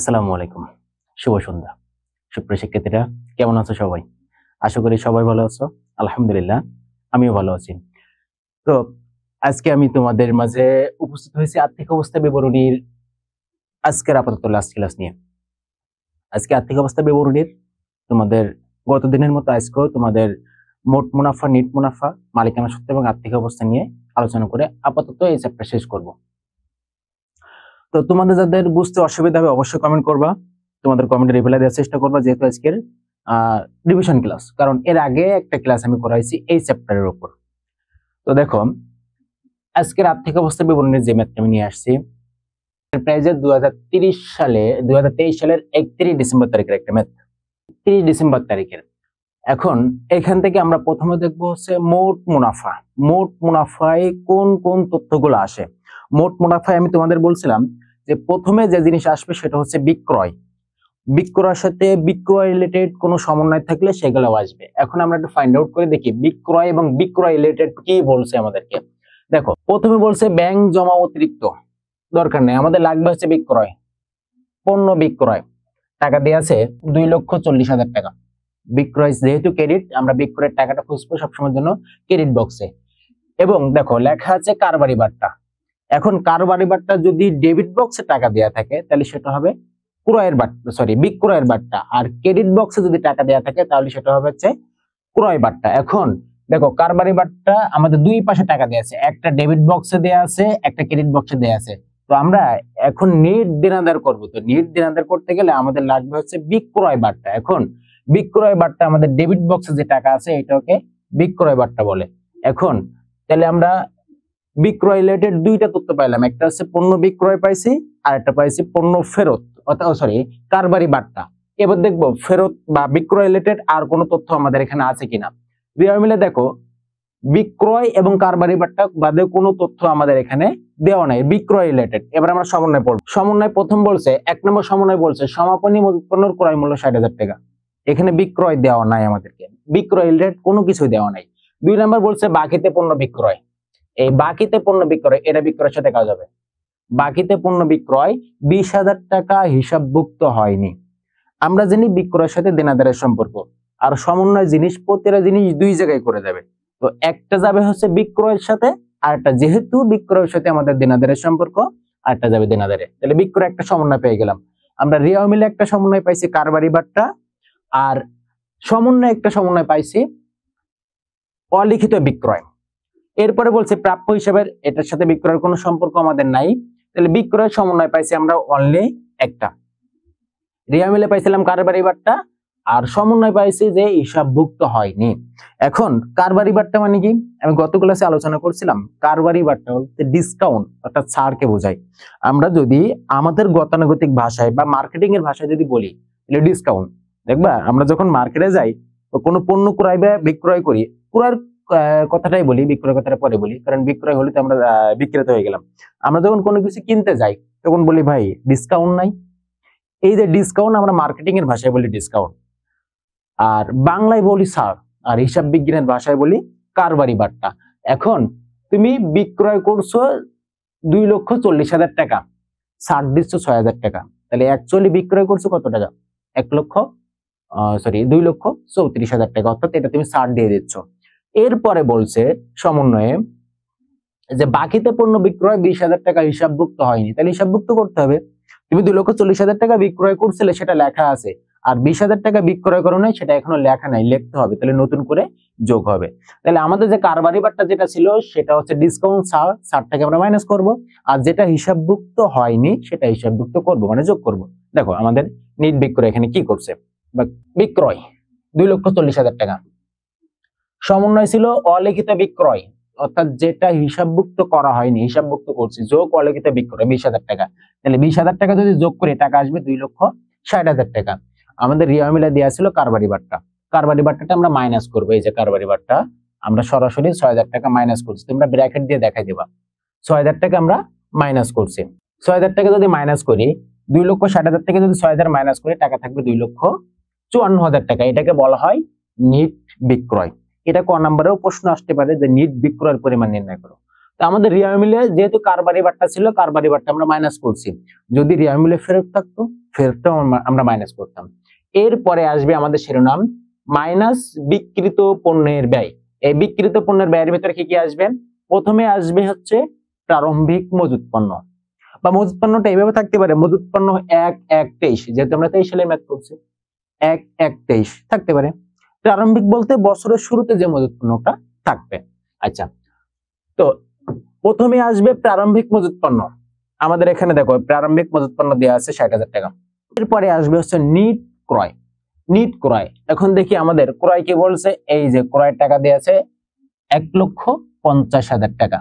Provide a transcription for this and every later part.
আসসালামু আলাইকুম। শুভ সন্ধ্যা। সুপ্রিয় শিক্ষার্থীরা, কেমন আছো সবাই? আশা করি সবাই ভালো আছো। আলহামদুলিল্লাহ, আমিও ভালো আছি। তো আজকে আমি তোমাদের মাঝে উপস্থিত হয়েছি আর্থিক অবস্থা বিবরণীর আজকের আপাতত লাস্ট ক্লাস নিয়ে। আজকে আর্থিক অবস্থা বিবরণীর তোমাদের গত দিনের মতো আজকেও তোমাদের মোট মুনাফা, নিট মুনাফা, মালিকানা সত্ত্ব এবং আর্থিক অবস্থা নিয়ে আলোচনা করে আপাতত এই চ্যাপ্টার শেষ করব। তো তোমাদের যাদের বুঝতে অসুবিধা হবে অবশ্যই কমেন্ট করবা। তোমাদের কমেন্টে রিপ্লাই দেওয়ার চেষ্টা করবা, যেহেতু আজকের রিভিশন ক্লাস, কারণ এর আগে একটা ক্লাস আমি করাইছি এই চ্যাপ্টারের উপর। তো দেখো, আজকের আর্থিক অবস্থা বিবরণের যে ম্যাথটা আমি নিয়ে আসছি, প্রাইজে 2023 সালের 31 ডিসেম্বর তারিখের একটা ম্যাথ, 30 ডিসেম্বর তারিখের। এখন এখান থেকে আমরা প্রথমে দেখবো হচ্ছে মোট মুনাফা। মোট মুনাফায় কোন কোন তথ্যগুলো আসে। মোট মুনাফায় আমি তোমাদের বলছিলাম যে প্রথমে যে জিনিস আসবে সেটা হচ্ছে বিক্রয়। বিক্রয়ের সাথে বিক্রয় রিলেটেড কোনো সমন্বয় থাকলে সেগুলো আসবে। এখন আমরা একটু ফাইন্ড আউট করে দেখি বিক্রয় এবং বিক্রয় রিলেটেড কি বলছে আমাদেরকে। দেখো, প্রথমে বলছে ব্যাংক জমা অতিরিক্ত, দরকার নেই, আমাদের লাগবে হচ্ছে বিক্রয়, পণ্য বিক্রয়। টাকা দিয়ে আছে 2,40,000 টাকা। বিক্রয় যেহেতু ক্রেডিট, আমরা বিক্রয়ের টাকাটা খুঁজবো সবসময়ের জন্য ক্রেডিট বক্সে। এবং দেখো লেখা আছে কারবারি বার্তা। এখন কারবারি বার্তা যদি ডেবিট বক্সে টাকা দেওয়া থাকে তাহলে সেটা হবে ক্রয়ের বার্তা, সরি বিক্রয়ের বার্তা। আর ক্রেডিট বক্সে যদি টাকা দেওয়া থাকে তাহলে সেটা হবে হচ্ছে ক্রয় বার্তা। এখন দেখো কারবারি বার্তা আমাদের দুই পাশে টাকা দেওয়া আছে, একটা ডেবিট বক্সে দেওয়া আছে, একটা ক্রেডিট বক্সে দেওয়া আছে। তো আমরা এখন নিট দেনাদার করব। তো নিট দেনাদার করতে গেলে আমাদের লাগবে হচ্ছে বিক্রয় বার্তা। এখন বিক্রয় বার্তা আমাদের ডেবিট বক্সে যে টাকা আছে এটাকে বিক্রয় বার্তা বলে। এখন তাহলে আমরা বিক্রয় রিলেটেড দুইটা তথ্য পাইলাম, একটা হচ্ছে পণ্য বিক্রয় পাইছি আর একটা পাইছি পণ্য ফেরত, অর্থাৎ সরি কারবারি বার্তা। এবার দেখবো ফেরত বা বিক্রয় রিলেটেড আর কোনো তথ্য আমাদের এখানে আছে কিনা। দুই মিলে দেখো বিক্রয় এবং কারবারি বার্তা বাদে কোনো তথ্য আমাদের এখানে দেওয়া নাই বিক্রয় রিলেটেড। এবার আমরা সমন্বয় পড়ব। সমন্বয় প্রথম বলছে, 1 নম্বর সমন্বয় বলছে সমাপনী মজুত পণ্যের ক্রয় মূল্য 60,000 টাকা। এখানে বিক্রয় দেওয়া নাই আমাদেরকে, বিক্রয় রিলেটেড কোনো কিছু দেওয়া নাই। 2 নম্বর বলছে বাকিতে পণ্য বিক্রয়। এই বাকিতে পণ্য বিক্রয়, এটা বিক্রয়ের সাথে কাজ হবে। বাকিতে পণ্য বিক্রয় 20,000 টাকা হিসাবভুক্ত হয়নি। আমরা জানি বিক্রয়ের সাথে দেনাদারের সম্পর্ক, আর সমন্বয় জিনিস প্রতিটা জিনিস দুই জায়গায় করে যাবে। তো একটা যাবে হচ্ছে বিক্রয়ের সাথে, আর একটা যেহেতু বিক্রয়ের সাথে আমাদের দেনাদারের সম্পর্ক, আর একটা যাবে দেনাদারে। তাহলে বিক্রয় একটা সমন্বয় পেয়ে গেলাম। আমরা রিয়া মিলে একটা সমন্বয় পাইছি কারবারি বার্তা, আর সমন্বয় একটা সমন্বয় পাইছি অলিখিত বিক্রয়। এরপরে বলছে প্রাপ্য হিসাবের, এটার সাথে বিক্রয়ের কোনো সম্পর্ক আমাদের নাই। তাহলে বিক্রয়ের সমন্বয় পাইছি আমরা অনলি একটা। রিয়া মিলে পাইছিলাম কারবারি বার্তা, আর সমন্বয় পাইছি যে হিসাবভুক্ত হয়নি। এখন কারবারি বার্তা মানে কি, আমি গত ক্লাসে আলোচনা করছিলাম। কারবারি বার্তা বলতে ডিসকাউন্ট অর্থাৎ ছাড়কে বোঝায়। আমরা যদি আমাদের গতানুগতিক ভাষায় বা মার্কেটিং এর ভাষায় যদি বলি তাহলে ডিসকাউন্ট। দেখবা আমরা যখন মার্কেটে যাই কোনো পণ্য ক্রয় বা বিক্রয় করি, ক্রয়ের কথাটাই বলি, বিক্রয় কথাটা পরে বলি, কারণ বিক্রয় হলে তো আমরা বিক্রেতা হয়ে গেলাম। আমরা যখন কোনো কিছু কিনতে যাই তখন বলি ভাই ডিসকাউন্ট নাই। এই যে ডিসকাউন্ট আমরা মার্কেটিং এর ভাষায় বলি ডিসকাউন্ট, আর বাংলায় বলি ছাড়, আর হিসাব বিজ্ঞানের ভাষায় বলি কারবারি বার্তা। এখন তুমি বিক্রয় করছো 2,40,000 টাকা, ছাড় দিচ্ছ 6,000 টাকা, তাহলে অ্যাকচুয়ালি বিক্রয় করছো কত টাকা? 2,34,000 টাকা, অর্থাৎ এটা তুমি ছাড় দিয়ে দিচ্ছ। এরপরে বলছে সমন্বয়ে যে বাকিতে পণ্য বিক্রয় 20,000 টাকা হিসাবভুক্ত হয়নি, তাহলে হিসাবভুক্ত করতে হবে। তুমি 2,40,000 টাকা বিক্রয় করছিলে সেটা লেখা আছে, আর 20,000 টাকা বিক্রয় করো নাই সেটা এখনো লেখা নাই, লিখতে হবে, তাহলে নতুন করে যোগ হবে। তাহলে আমাদের যে কারবারি বার্তা যেটা ছিল সেটা হচ্ছে ডিসকাউন্ট ছাড়টাকে আমরা মাইনাস করব, আর যেটা হিসাবভুক্ত হয়নি সেটা হিসাবভুক্ত করব, মানে যোগ করব। দেখো আমাদের নিট বিক্রয় এখানে কি করছে, বা বিক্রয় 2,40,000 টাকা, সমন্বয় ছিল অলিখিত বিক্রয়, অর্থাৎ যেটা হিসাবভুক্ত করা হয়নি, হিসাবভুক্ত করছি, যোগ অলিখিত বিক্রয় 20,000 টাকা। তাহলে 20,000 টাকা যদি যোগ করে টাকা আসবে 2,60,000 টাকা। আমাদের রিয়া মিলে দেওয়া ছিল কারবারি বার্তা। কারবারি বার্তাটা আমরা মাইনাস করবো। এই যে কারবারি বার্তা আমরা সরাসরি 6,000 টাকা মাইনাস করছি, তোমরা ব্র্যাকেট দিয়ে দেখাই দিবা। 6,000 টাকা আমরা মাইনাস করছি। 6,000 টাকা যদি মাইনাস করি, 2,60,000 থেকে যদি 6,000 মাইনাস করি টাকা থাকবে 2,54,000 টাকা। এটাকে বলা হয় নিট বিক্রয়। এটা ক নম্বরেও প্রশ্ন আসতে পারে যে নিট বিক্রয়ের পরিমাণ নির্ণয় করো। তো আমাদের রিয়া মিলে যেহেতু কারবারি বার্তা ছিল, কারবারি বার্তা আমরা মাইনাস করছি। যদি রিয়া মিলে ফেরত থাকতো ফেরতটাও আমরা মাইনাস করতাম। এরপরে আসবে আমাদের শিরোনাম মাইনাস বিক্রিত পণ্যের ব্যয়। এই বিক্রিত পণ্যের ব্যয়ের ভিতরে কি কি আসবে? প্রথমে আসবে হচ্ছে প্রারম্ভিক মজুত পণ্য, বা মজুত পণ্যটা এইভাবে থাকতে পারে, মজুত পণ্য 1/1/23, যেহেতু আমরা 23 সালে ম্যাথ করছি, 1/1/23 থাকতে পারে। প্রারম্ভিক বলতে বছরের শুরুতে যে মজুত পণ্যটা থাকবে। আচ্ছা, তো প্রথমে আসবে প্রারম্ভিক মজুত পণ্য। আমাদের এখানে দেখো প্রারম্ভিক মজুত পণ্য দেওয়া আছে 60,000 টাকা। এরপরে আসবে হচ্ছে নিট ক্রয়। নিট ক্রয়, এখন দেখি আমাদের ক্রয় কি বলছে, এই যে ক্রয় টাকা দেওয়া আছে 1,50,000 টাকা।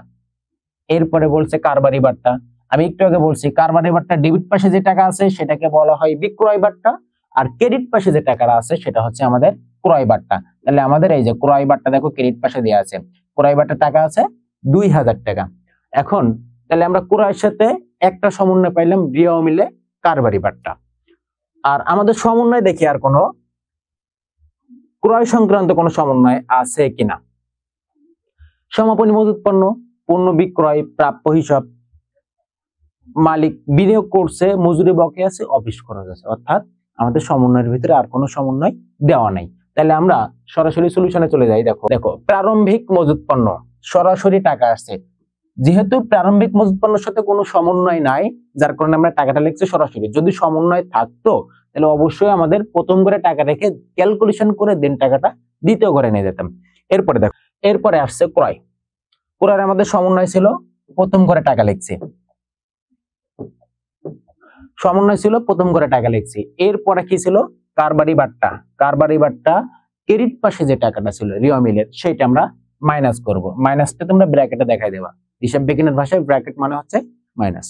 এরপরে বলছে কারবারি বাট্টা। আমি একটু আগে বলছি কারবারি বাট্টা ডেবিট পাশে যে টাকা আছে সেটাকে বলা হয় বিক্রয় বাট্টা, আর ক্রেডিট পাশে যে টাকা আছে সেটা হচ্ছে আমাদের ক্রয় বাট্টা। তাহলে আমাদের এই যে ক্রয় বাট্টা দেখো ক্রেডিট পাশে দেওয়া আছে, ক্রয় বাট্টা টাকা আছে 2,000 টাকা। এখন তাহলে আমরা ক্রয়ের সাথে একটা সমন্বয় পাইলাম, রিয়া মিলে কারবারি বাট্টা। আর আমাদের সমন্বয় দেখি আর কোনো ক্রয় সংক্রান্ত কোনো সমন্বয় আছে কিনা। সমাপনী মজুত পণ্য, পণ্য বিক্রয়, প্রাপ্য হিসাব, মালিক বিনিয়োগ করছে, মজুরি বকেয়া আছে, অফিস খরচ আছে। অর্থাৎ আমাদের সমন্বয়ের ভিতরে আর কোনো সমন্বয় দেওয়া নাই। তাহলে আমরা সরাসরি সলিউশনে চলে যাই। দেখো দেখো প্রারম্ভিক মজুত পণ্য সরাসরি টাকা আসছে, যেহেতু প্রারম্ভিক মজুত পণ্যের সাথে কোনো সমন্বয় নাই, যার কারণে আমরা টাকাটা লিখছি সরাসরি। যদি সমন্বয় থাকতো তাহলে অবশ্যই আমাদের প্রথম ঘরে টাকা রেখে ক্যালকুলেশন করে দেন টাকাটা দ্বিতীয় ঘরে নিয়ে যেতাম। এরপরে দেখো, এরপরে আসছে ক্রয়। ক্রয়ের আমাদের সমন্বয় ছিল, প্রথম ঘরে টাকা লিখছি, সমন্বয় ছিল, প্রথম ঘরে টাকা লিখছি। এরপরে কি ছিল? কারবারি বাট্টা। কারবারি বাট্টা ক্রেডিট পাশে যে টাকাটা ছিল রিয়া মিলের, সেটা আমরা মাইনাস করব। মাইনাসটা তোমরা ব্র্যাকেটে দেখাই দেবা, হিসাব বিজ্ঞানের ভাষায় ব্র্যাকেট মানে হচ্ছে মাইনাস।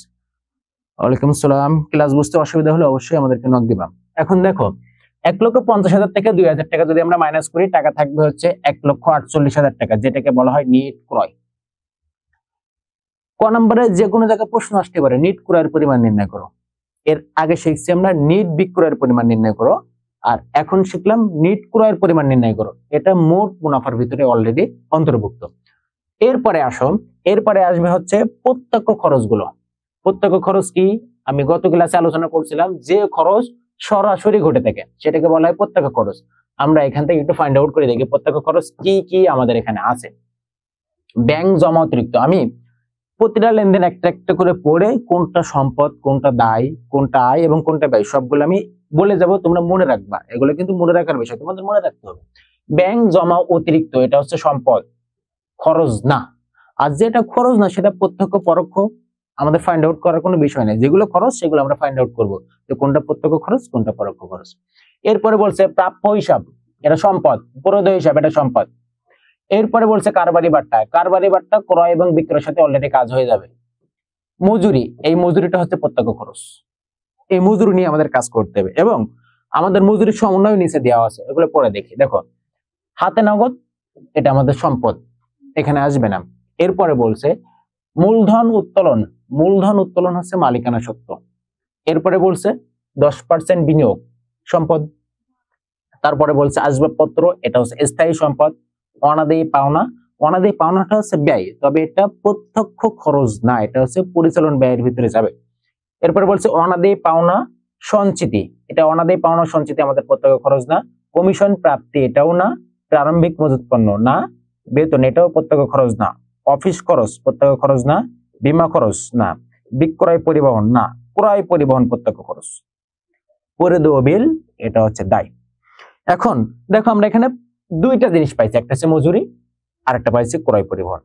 ওয়ালাইকুম আসসালাম। ক্লাস বুঝতে অসুবিধা হলে অবশ্যই আমাদেরকে নক দিবা। এখন দেখো 1,50,000 থেকে 2,000 টাকা যদি আমরা মাইনাস করি, টাকা থাকবে হচ্ছে 1,48,000 টাকা, যেটাকে বলা হয় নিট ক্রয়। ক নম্বরে যে কোনো জায়গায় প্রশ্ন আসতে পারে, নিট ক্রয়ের পরিমাণ নির্ণয় করো। এর আগে শিখছি আমরা নিট বিক্রয়ের পরিমাণ নির্ণয় করো, আর এখন শিখলাম নিট ক্রয়ের পরিমাণ নির্ণয় করো। এটা মোট মুনাফার ভিতরে অলরেডি অন্তর্ভুক্ত। এরপরে আসো, এরপরে আসবে হচ্ছে প্রত্যক্ষ খরচগুলো। প্রত্যক্ষ খরচ কি? আমি গত ক্লাসে আলোচনা করছিলাম, যে খরচ সরাসরি ঘটে থাকে সেটাকে বলা হয় প্রত্যক্ষ খরচ। আমরা এখান থেকে একটু ফাইন্ড আউট করে দেখি প্রত্যক্ষ খরচ কি কি আমাদের এখানে আছে। ব্যাংক জমা অতিরিক্ত, আমি প্রতিটা লেনদেন একটা একটা করে পড়ে কোনটা সম্পদ, কোনটা দায়, কোনটা আয় এবং কোনটা ব্যয় সবগুলো আমি বলে যাব, তোমরা মনে রাখবা। এগুলো কিন্তু মনে রাখার বিষয়, তোমাদের মনে রাখতে হবে। ব্যাংক জমা অতিরিক্ত এটা হচ্ছে সম্পদ, খরচ না। আর যেটা খরচ না সেটা প্রত্যক্ষ পরোক্ষ আমাদের ফাইন্ড আউট করার কোনো বিষয় নেই। যেগুলো খরচ সেগুলো আমরা ফাইন্ড আউট করবো, যে কোনটা প্রত্যক্ষ খরচ কোনটা পরোক্ষ খরচ। এরপরে বলছে প্রাপ্য হিসাব, এটা সম্পদ, প্রদেয় হিসাব এটা সম্পদ। এরপরে বলছে কারবারি বাট্টা। কারবারি বাট্টা ক্রয় এবং বিক্রয়ের সাথে অলরেডি কাজ হয়ে যাবে। মজুরি, এই মজুরিটা হচ্ছে প্রত্যক্ষ খরচ। এই মজুরি নিয়ে আমাদের কাজ করতে হবে, এবং আমাদের মজুরির সমন্বয় নিচে দেওয়া আছে, এগুলো পরে দেখি। দেখো হাতে নগদ, এটা আমাদের সম্পদ, এখানে আসবে না। এরপরে বলছে মূলধন উত্তোলন। মূলধন উত্তোলন হচ্ছে মালিকানা সত্ত্ব। এরপরে বলছে 10% বিনিয়োগ, সম্পদ। তারপরে বলছে আসবাবপত্র, এটা হচ্ছে স্থায়ী সম্পদ। অনাদায়ী পাওনা, অনাদায়ী পাওনাটা হচ্ছে ব্যয়, তবে এটা প্রত্যক্ষ খরচ না, এটা হচ্ছে পরিচালন ব্যয়ের ভিতরে যাবে। এরপরে বলছে অনাদায়ী পাওনা সঞ্চিতি, এটা অনাদায়ী পাওনা সঞ্চিতি আমাদের প্রত্যক্ষ খরচ না। কমিশন প্রাপ্তি, এটাও না। প্রারম্ভিক মজুত পণ্য না। বেতন, এটাও প্রত্যক্ষ খরচ না। অফিস খরচ প্রত্যক্ষ খরচ না। বীমা খরচ না। বিক্রয় পরিবহন না। ক্রয় পরিবহন প্রত্যক্ষ খরচ। পরিদেয় বিল, এটা হচ্ছে দায়। এখন দেখো আমরা এখানে দুইটা জিনিস পাইছি, একটা হচ্ছে মজুরি আর একটা পাইছি ক্রয় পরিবহন।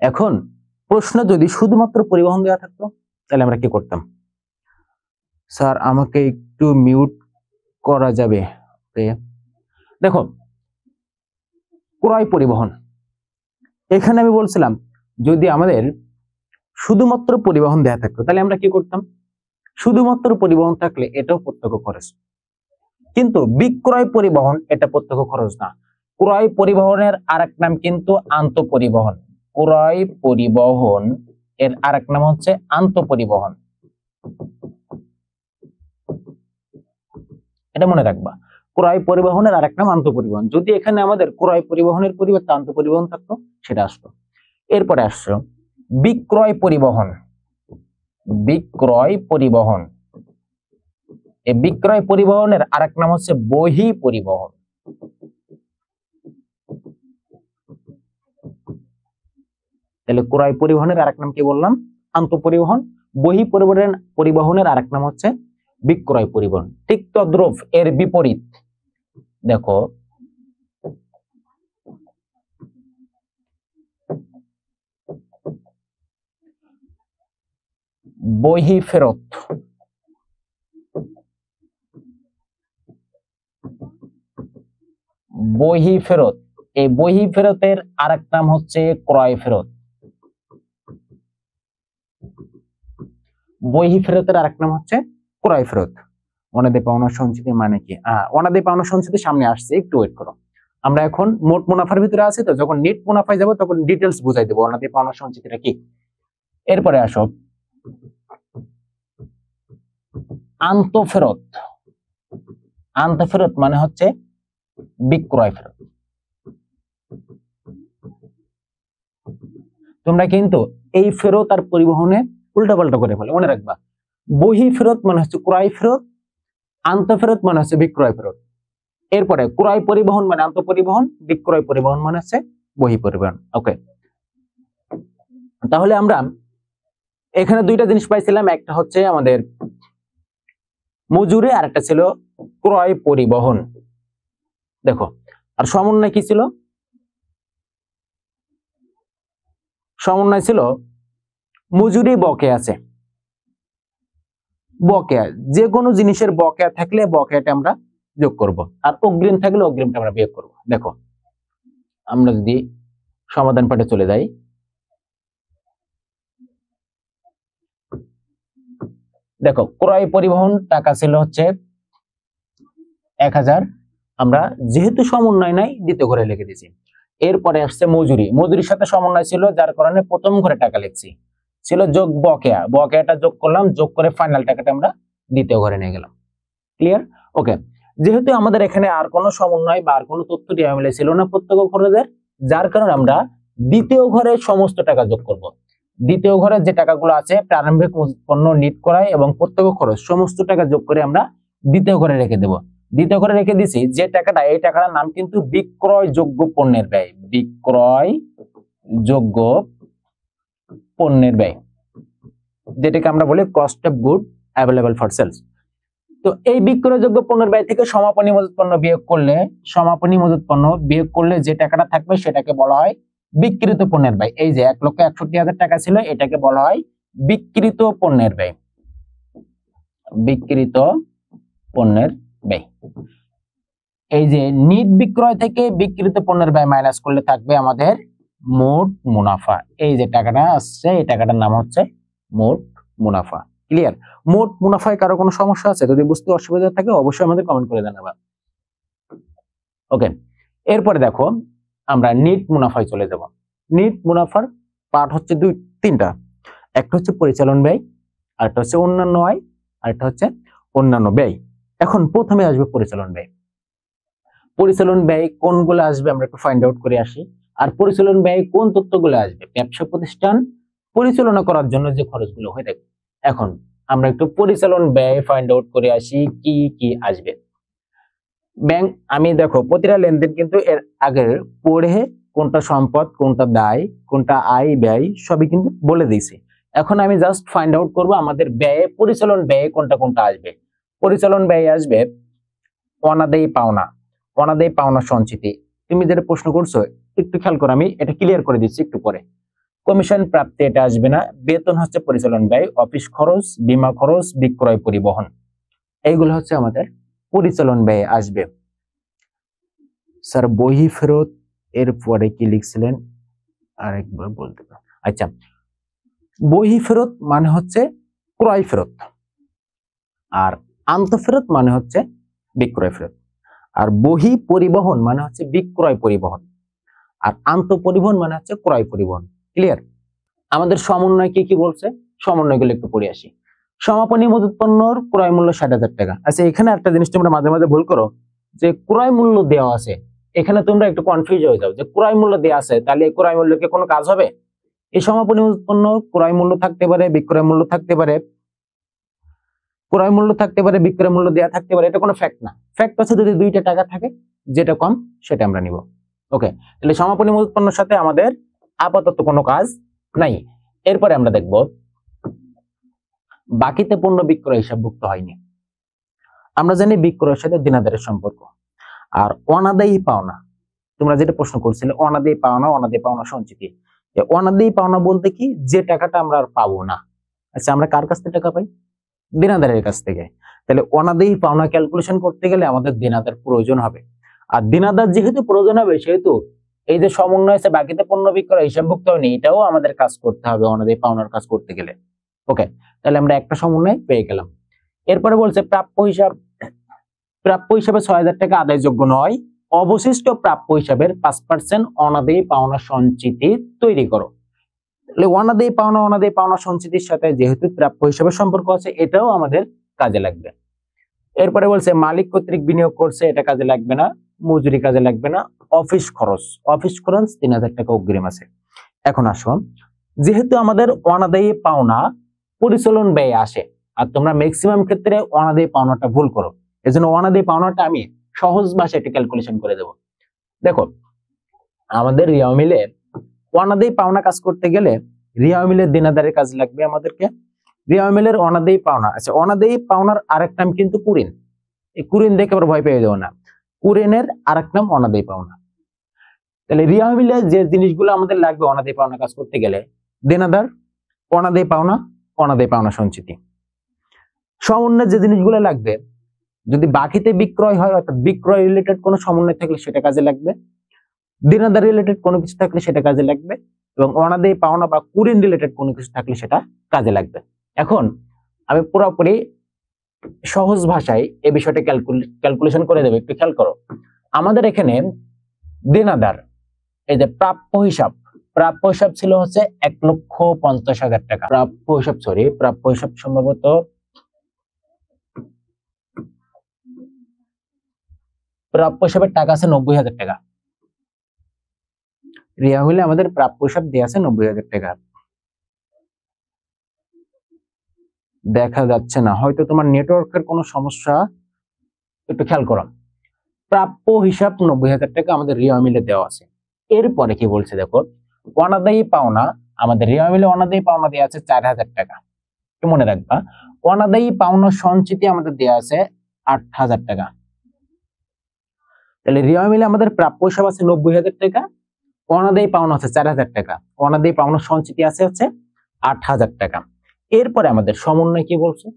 এখন প্রশ্ন যদি শুধুমাত্র পরিবহন দেওয়া থাকতো তাহলে আমরা কি করতাম? স্যার আমাকে একটু মিউট করা যাবে? দেখো ক্রয় পরিবহন, এখানে আমি বলছিলাম যদি আমাদের শুধুমাত্র পরিবহন দেওয়া থাকতো তাহলে আমরা কি করতাম? শুধুমাত্র পরিবহন থাকলে এটাও প্রত্যক্ষ খরচ, কিন্তু বিক্রয় পরিবহন এটা প্রত্যক্ষ খরচ না। ক্রয় পরিবহনের আরেক নাম কিন্তু আন্তঃপরিবহন। ক্রয় পরিবহন এর আরেক নাম হচ্ছে আন্তঃপরিবহন, এটা মনে রাখবা। ক্রয় পরিবহনের আরেক নাম আন্তঃপরিবহন। যদি এখানে আমাদের ক্রয় পরিবহনের পরিবর্তে আন্তঃপরিবহন থাকতো সেটা আসতো। এরপরে আসছো বিক্রয় পরিবহন। বিক্রয় পরিবহন এই বিক্রয় পরিবহনের আরেক নাম হচ্ছে বহি পরিবহন। তাহলে ক্রয় পরিবহনের আরেক নাম কি বললাম? আন্তঃপরিবহন। বহি পরিবহনের আরেক নাম হচ্ছে বিক্রয় পরিবহন। ঠিক তদ্রূপ এর বিপরীত দেখো, বহি ফেরত। বহি ফেরত, এই বহি ফেরতের আরেক নাম হচ্ছে ক্রয় ফেরত। বহি ফেরতের আরেক নাম হচ্ছে ক্রয় ফেরত। অনাদায়ী পাওনা সঞ্চিতি মানে কি? অনাদায়ী পাওনা সঞ্চিতি সামনে আসছে, একটু ওয়েট করো। আমরা এখন মোট মুনাফার ভিতরে আছি, তো যখন নেট মুনাফায় যাব তখন ডিটেলস বুঝাই দেবো অনাদায়ী পাওনা সঞ্চিতিটা কি। এরপরে আসো আন্তঃফেরত। আন্তঃফেরত মানে হচ্ছে বিক্রয় ফেরত। তোমরা কিন্তু এই ফেরত আর পরিবহনে উল্টাপাল্টা করে ফেলে, মনে রাখবা। বহি ফেরত মানে হচ্ছে ক্রয় ফেরত, আন্তঃফেরত মানে হচ্ছে বিক্রয় ফেরত। এরপরে ক্রয় পরিবহন মানে আন্তঃপরিবহন, বিক্রয় পরিবহন মানে হচ্ছে বহি পরিবহন। ওকে, তাহলে আমরা এখানে দুইটা জিনিস পাইছিলাম, একটা হচ্ছে আমাদের মজুরি আর একটা ছিল ক্রয় পরিবহন। দেখো, আর সমন্বয় কি ছিল? সমন্বয় ছিল মজুরি বকেয়া আছে। বকেয়া, যে কোনো জিনিসের বকেয়া থাকলে বকেয়াটা আমরা যোগ করব, আর অগ্রিম থাকলে অগ্রিমটা আমরা বিয়োগ করব। দেখো, আমরা যদি সমাধান পাঠে চলে যাই, দেখো ক্রয় পরিবহন টাকা ছিল হচ্ছে 1000, আমরা যেহেতু সমন্বয় নাই দ্বিতীয় ঘরে লিখে দিয়েছি। এরপরে আসছে মজুরি, মজুরির সাথে সমন্বয় ছিল যার কারণে প্রথম ঘরে টাকা লিখছি, ছিল যোগ বকেয়া, বকেয়াটা যোগ করলাম, যোগ করে ফাইনাল টাকাটা আমরা দ্বিতীয় ঘরে নিয়ে গেলাম। ক্লিয়ার? ওকে, যেহেতু আমাদের এখানে আর কোনো সমন্বয় বা আর কোনো তথ্য দেওয়া মিলে ছিল না প্রত্যক্ষ খরচের, যার কারণে আমরা দ্বিতীয় ঘরে সমস্ত টাকা যোগ করব। দ্বিতীয় ঘরে যে টাকাগুলো আছে প্রারম্ভিক পণ্য নিট করায় এবং প্রত্যক্ষ খরচ সমস্ত টাকা যোগ করে আমরা দ্বিতীয় ঘরে রেখে দেব। দ্বিতীয় ঘরে রেখে দিছি যে টাকাটা, এই টাকাটার নাম কিন্তু বিক্রয়যোগ্য পণ্যের ব্যয়। বিক্রয়যোগ্য পণ্যের ব্যয়, যেটাকে আমরা বলি cost of good available for sales. তো এই বিক্রয়যোগ্য পণ্যের ব্যয় থেকে সমাপনী মজুত পণ্য বিয়োগ করলে, সমাপনী মজুত পণ্য বিয়োগ করলে যে টাকাটা থাকবে সেটাকে বলা হয় বিক্রিত পণ্যের ব্যয়। এই যে 1,61,000 টাকা ছিল, এটাকে বলা হয় বিক্রিত পণ্যের ব্যয়। বিক্রিত পণ্যের ব্যয়। এই যে নিট বিক্রয় থেকে বিক্রিত পণ্যের ব্যয় মাইনাস করলে থাকবে আমাদের মোট মুনাফা। এই যে টাকাটা আসছে, এই টাকাটার নাম হচ্ছে মোট মুনাফা। ক্লিয়ার? মোট মুনাফায় কারো কোনো সমস্যা আছে? যদি বুঝতে অসুবিধা থাকে অবশ্যই আমাদের কমেন্ট করে জানাবা। ওকে, এরপরে দেখো আমরা নিট মুনাফায় চলে যাব। নিট মুনাফার পার্ট হচ্ছে তিনটা। একটা হচ্ছে পরিচালন ব্যয়, আরেকটা হচ্ছে অন্যান্য আয়, আরেকটা হচ্ছে অন্যান্য ব্যয়। এখন প্রথমে আসবে পরিচালন ব্যয়। পরিচালন ব্যয় কোনগুলো আসবে আমরা একটু ফাইন্ড আউট করে আসি। আর পরিচালন ব্যয় কোন তথ্যগুলো আসবে? ব্যবসা প্রতিষ্ঠান পরিচালনা করার জন্য যে খরচগুলো হয়ে থাকে। এখন আমরা একটু পরিচালন ব্যয় ফাইন্ড আউট করে আসি কি কি আসবে। ব্যাংক, আমি দেখো প্রতিটা লেনদেন কিন্তু এর আগে পড়ে কোনটা সম্পদ, কোনটা দায়, কোনটা আয় ব্যয় সবই কিন্তু বলে দিয়েছি। এখন আমি জাস্ট ফাইন্ড আউট করব আমাদের ব্যয়ে, পরিচালন ব্যয়ে কোনটা কোনটা আসবে। পরিচালন ব্যয় আসবে অনাদায়ী পাওনা, অনাদায়ী পাওনা সঞ্চিতি। তুমি যেটা প্রশ্ন করছো একটু খেয়াল করো, আমি এটা ক্লিয়ার করে দিচ্ছি একটু পরে। কমিশন প্রাপ্তি এটা আসবে না। বেতন হচ্ছে পরিচালন ব্যয়, অফিস খরচ, বীমা খরচ, বিক্রয় পরিবহন, এইগুলো হচ্ছে আমাদের পরিচালন ব্যয় আসবে। স্যার বহি ফেরত এর পরে কি লিখছিলেন আরেকবার বলতে পারেন? আচ্ছা, বহি ফেরত মানে হচ্ছে ক্রয় ফেরত, আর আন্তঃফেরত মানে হচ্ছে বিক্রয় ফেরত। আর বহি পরিবহন মানে হচ্ছে বিক্রয় পরিবহন, আর আন্তঃপরিবহন মানে হচ্ছে ক্রয় পরিবহন। ক্লিয়ার? আমাদের সমন্বয় কি কি বলছে, সমন্বয়গুলো একটু পড়ে আসি। সমাপনী মজুত পণ্যর ক্রয় মূল্য 60,000 টাকা। আচ্ছা, এখানে একটা জিনিস তোমরা মাঝে মাঝে ভুল করো, যে ক্রয় মূল্য দেওয়া আছে, এখানে তোমরা একটু কনফিউজ হয়ে যাও যে ক্রয় মূল্য দেওয়া আছে, তাহলে এই ক্রয় মূল্যকে কোনো কাজ হবে? এই সমাপনী মজুত পণ্য ক্রয় মূল্য থাকতে পারে, বিক্রয় মূল্য থাকতে পারে, ক্রয় মূল্য থাকতে পারে, বিক্রয় মূল্য দেওয়া থাকতে পারে, এটা কোনো ফ্যাক্ট না। ফ্যাক্ট আছে যদি দুইটা টাকা থাকে, যেটা কম সেটা আমরা নিব। ওকে, তাহলে সমাপনী মূল উৎপন্নের সাথে আমাদের আপাতত কোনো কাজ নাই। এরপরে আমরা দেখব বাকিতে পণ্য বিক্রয় হিসাবভুক্ত হয়নি। আমরা জানি বিক্রয়ের সাথে দেনাদারের সম্পর্ক। আর অনাদায়ী পাওনা, তোমরা যেটা প্রশ্ন করছিলে অনাদায়ী পাওনা সঞ্চিতি। অনাদায়ী পাওনা বলতে কি, যে টাকাটা আমরা আর পাবো না। আচ্ছা, আমরা কার কাছ থেকে টাকা পাই? দেনাদারের কাছ থেকে। তাহলে অনাদায়ী পাওনা ক্যালকুলেশন করতে গেলে আমাদের দেনাদার প্রয়োজন হবে। আর দেনাদার যেহেতু প্রয়োজন হবে, সেহেতু এই যে সমন্বয় আছে বাকিতে পণ্য বিক্রয় হিসাবভুক্ত হয়নি, এটাও আমাদের কাজ করতে হবে অনাদায়ী পাওনার কাজ করতে গেলে। ওকে, তাহলে আমরা একটা সমন্বয় পেয়ে গেলাম। এরপরে বলছে প্রাপ্য হিসাবে 6,000 টাকা আদায়যোগ্য নয়, অবশিষ্ট প্রাপ্য হিসাবের 5% অনাদায়ী পাওনা সঞ্চিতি তৈরি করো। তাহলে অনাদায়ী পাওনা সঞ্চিতির সাথে যেহেতু প্রাপ্য হিসাবে সম্পর্ক আছে, এটাও আমাদের কাজে লাগবে। এরপরে বলছে মালিক কর্তৃক বিনিয়োগ করছে, এটা কাজে লাগবে না। মজুরি কাজে লাগবে না। অফিস খরচ 3,000 টাকা অগ্রিম আছে। এখন আসো, যেহেতু আমাদের অনাদায়ী পাওনা পরিচালন ব্যয় আসে, আর তোমরা ম্যাক্সিমাম ক্ষেত্রে অনাদায়ী পাওনাটা ভুল করো, এজন্য অনাদায়ী পাওনাটা আমি সহজ ভাষায় এটা ক্যালকুলেশন করে দেব। দেখো, আমাদের রিয়া মিলে অনাদায়ী পাওনা কাজ করতে গেলে রিয়া মিলের দেনাদারের কাজ লাগবে আমাদেরকে। রিয়া মিলের অনাদায়ী পাওনা, আচ্ছা অনাদায়ী পাওনার আরেক নাম কিন্তু কুরিন। এই কুরিন দেখে আবার ভয় পেয়ে যাও না, কুরিনের আরেক নাম অনাদায়ী পাওনা। তাহলে রিয়া মিলে যে জিনিসগুলো আমাদের লাগবে অনাদায়ী পাওনা কাজ করতে গেলে, দেনাদার, অনাদায়ী পাওনা সঞ্চিতি। সমন্বয় যে জিনিসগুলো লাগবে, যদি বাকিতে বিক্রয় হয় অর্থাৎ বিক্রয় রিলেটেড কোনো সমন্বয় থাকলে সেটা কাজে লাগবে, দেনাদার রিলেটেড কোনো কিছু থাকলে সেটা কাজে লাগবে, এবং অনাদায়ী পাওনা বা কুরিন রিলেটেড কোনো কিছু থাকলে সেটা কাজে লাগবে। এখন আমি পুরোপুরি সহজ ভাষায় এই বিষয়টা ক্যালকুলেশন করে দেবো, একটু খেয়াল করো। আমাদের এখানে দেনাদার, এই যে প্রাপ্য হিসাব ছিল হচ্ছে 1,50,000 টাকা। প্রাপ্য হিসাব সম্ভবত প্রাপ্য হিসাবের টাকা আছে 90,000 টাকা। রিয়া হলে আমাদের প্রাপ্য হিসাব দেওয়া আছে 90,000 টাকা। দেখা যাচ্ছে না, হয়তো তোমার নেটওয়ার্কের কোনো সমস্যা, একটু খেয়াল করো। প্রাপ্য হিসাব 90,000 টাকা আমাদের রিয়া মিলে দেওয়া আছে। এরপরে কি বলছে দেখো, অনাদায়ী পাওনা, আমাদের রিয়া মিলে অনাদায়ী পাওনা দেওয়া আছে 4,000 টাকা। একটু মনে রাখবা, অনাদায়ী পাওনা সঞ্চিতি আমাদের দেওয়া আছে 8,000 টাকা। তাহলে রিয়া মিলে আমাদের প্রাপ্য হিসাব আছে 90,000 টাকা, অনাদায়ী পাওনা আছে 4,000 টাকা, অনাদায়ী পাওনা সঞ্চিতি আছে হচ্ছে 8,000 টাকা। এরপরে আমাদের সমন্বয় কি বলছে?